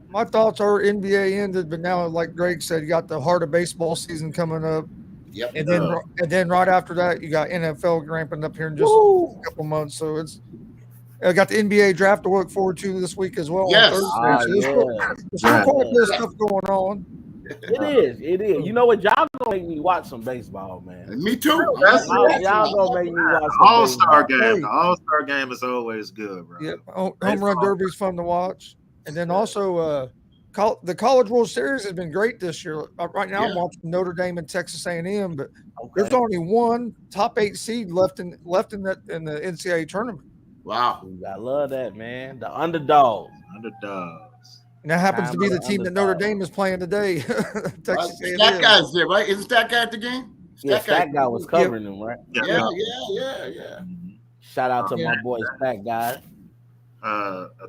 My thoughts are NBA ended, but now, like Greg said, you got the heart of baseball season coming up. Yep. And then right after that, you got NFL ramping up here in just a couple months. So I got the NBA draft to look forward to this week as well. Yes. On Thursday. There's quite a bit of stuff going on. It is. You know what? Y'all gonna make me watch some baseball, man. Me too. Y'all gonna make me watch some All-Star baseball. game. The All-Star game is always good, bro. Yeah, home run derby is fun to watch. And then also the College World Series has been great this year. Right now I'm watching Notre Dame and Texas A&M, but there's only one top 8 seed left in the NCAA tournament. Wow. I love that, man. The underdogs. And that happens to be the team that Notre Dame is playing today. Texas A&M. That guy's there, right? Isn't that guy at the game? That guy was covering him, right? Yeah. Shout out to my boy Fat Guy.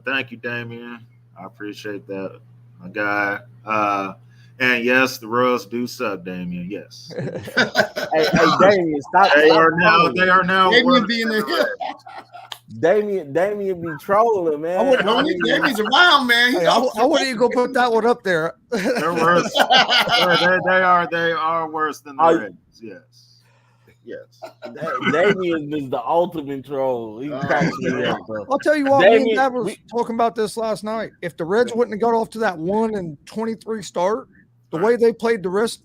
Thank you, Damien. I appreciate that, my guy. And yes, the Royals do suck, Damien. Yes. hey, Damien, stop. They are now. Damien being in here. Damien be trolling, man. Damien's around, man. Hey, I wouldn't even go put that one up there. They're worse. they are worse than the Reds. Yes. Damien is the ultimate troll. He cracks me up, bro. I'll tell you what, me and Dad was talking about this last night. If the Reds wouldn't have got off to that 1-23 start, the way they played the rest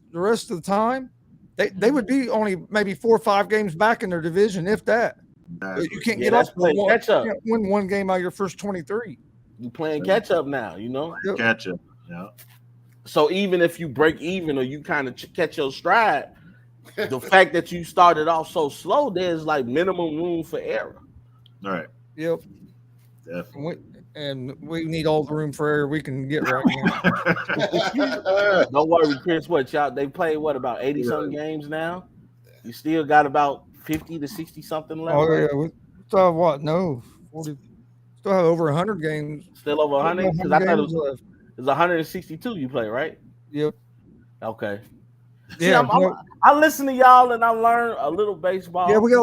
of the time, they would be only maybe 4 or 5 games back in their division, if that. You can't get off win one game out of your first 23. You playing catch up now, you know? Catch up, yeah. So even if you break even or you kind of catch your stride, the fact that you started off so slow, there's like minimum room for error. All right. Yep. Definitely. And we need all the room for error we can get right now. Don't worry, Chris. They played about 80 something games now? You still got about 50 to 60 something left. Oh yeah, 40, Still have over 100 games. Still over 100? Because I thought it was 162 you play, right? Yep. Okay. Yeah. See, I listen to y'all and I learn a little baseball. Yeah, we got a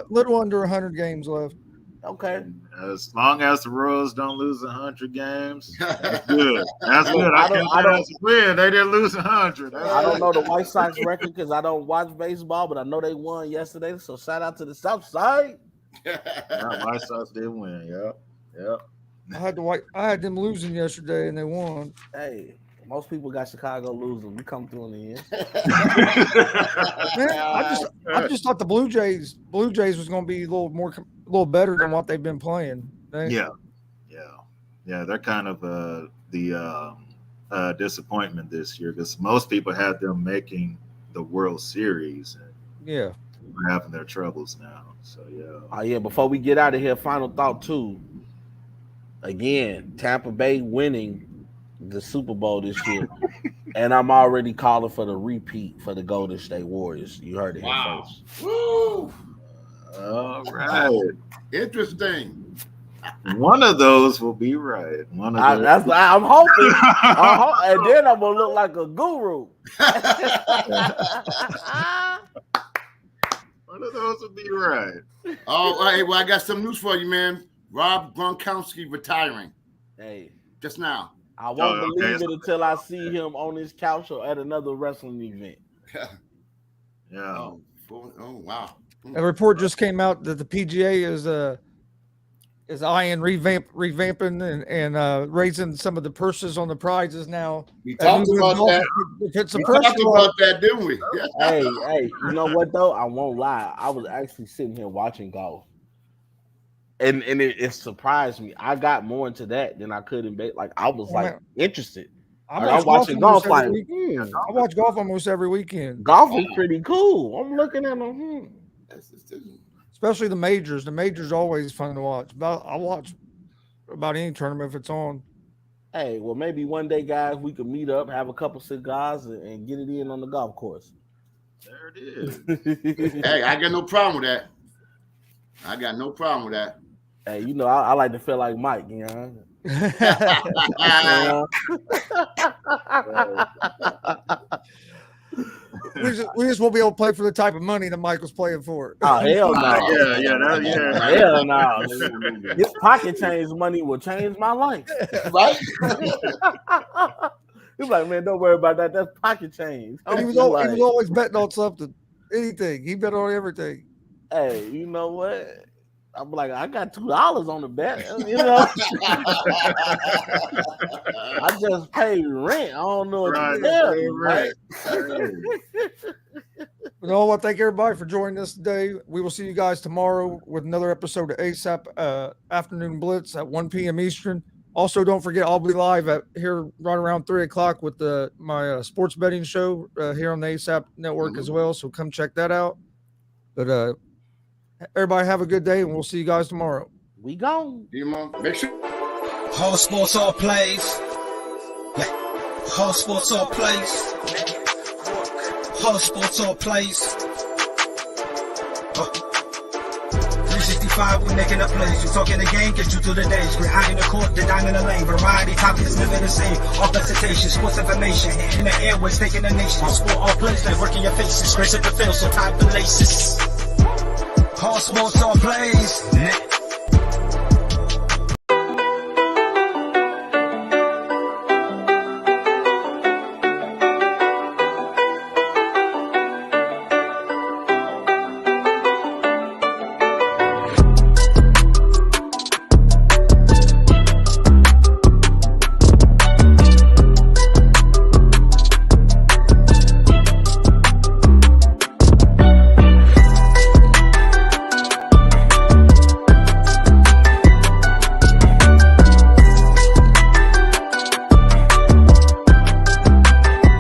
little under 100 games left. Okay. As long as the Royals don't lose 100 games, that's good. That's good. I I don't win. They didn't lose 100. I don't know the White Sox record because I don't watch baseball, but I know they won yesterday. So shout out to the South Side. Yeah, White Sox did win. Yep. I had them losing yesterday and they won. Hey, most people got Chicago losing. We come through in the end. Man, I just thought the Blue Jays was going to be a little better than what they've been playing. Yeah. They're kind of the disappointment this year because most people had them making the World Series. And yeah, we're having their troubles now. So yeah. Before we get out of here, final thought too. Again, Tampa Bay winning the Super Bowl this year, and I'm already calling for the repeat for the Golden State Warriors. You heard it here first. Woo! All right. Interesting. One of those will be right. I'm hoping. And then I'm gonna look like a guru. One of those will be right. Oh, hey, well, I got some news for you, man. Rob Gronkowski retiring. Hey, just now. I won't believe it until I see him on his couch or at another wrestling event. Yeah. Oh, wow. A report just came out that the PGA is eyeing revamping and raising some of the purses on the prizes now. We talked about that. Didn't we? Hey, you know what though? I won't lie. I was actually sitting here watching golf. And it surprised me. I got more into that than I could in bed. Like I was interested. I'm watching golf like I watch golf almost every weekend. Golf is pretty cool. I'm looking at them. Especially the majors. The majors are always fun to watch. I watch about any tournament if it's on. Hey, well, maybe one day, guys, we could meet up, have a couple cigars, and get it in on the golf course. There it is. Hey, I got no problem with that. Hey, you know, I like to feel like Mike, you know. We just won't be able to play for the type of money that Michael's playing for. Oh, hell no. Yeah. Hell no. This pocket change money will change my life. Right? He's like, man, don't worry about that. That's pocket change. And he was always betting on something. Anything. He bet on everything. Hey, you know what? I'm like, I got $2 on the bet. You know, I just paid rent. I don't know what to tell you, right? You know what? Thank everybody for joining us today. We will see you guys tomorrow with another episode of ASAP Afternoon Blitz at 1 p.m. Eastern. Also, don't forget, I'll be live here right around 3 o'clock with my sports betting show here on the ASAP Network as well. So come check that out. But everybody have a good day, and we'll see you guys tomorrow. We gone. Make sure. All sports, all plays. All sports, all plays. All sports, all plays. 365, we making up plays. You talking the game, get you to the days. We're high in the court, the dime in the lane. Variety topics, living the same. All presentation, sports information. In the airways, taking the nation. All sport, all plays, they working your faces. Grace at the field, so tie the laces. All sports, all plays.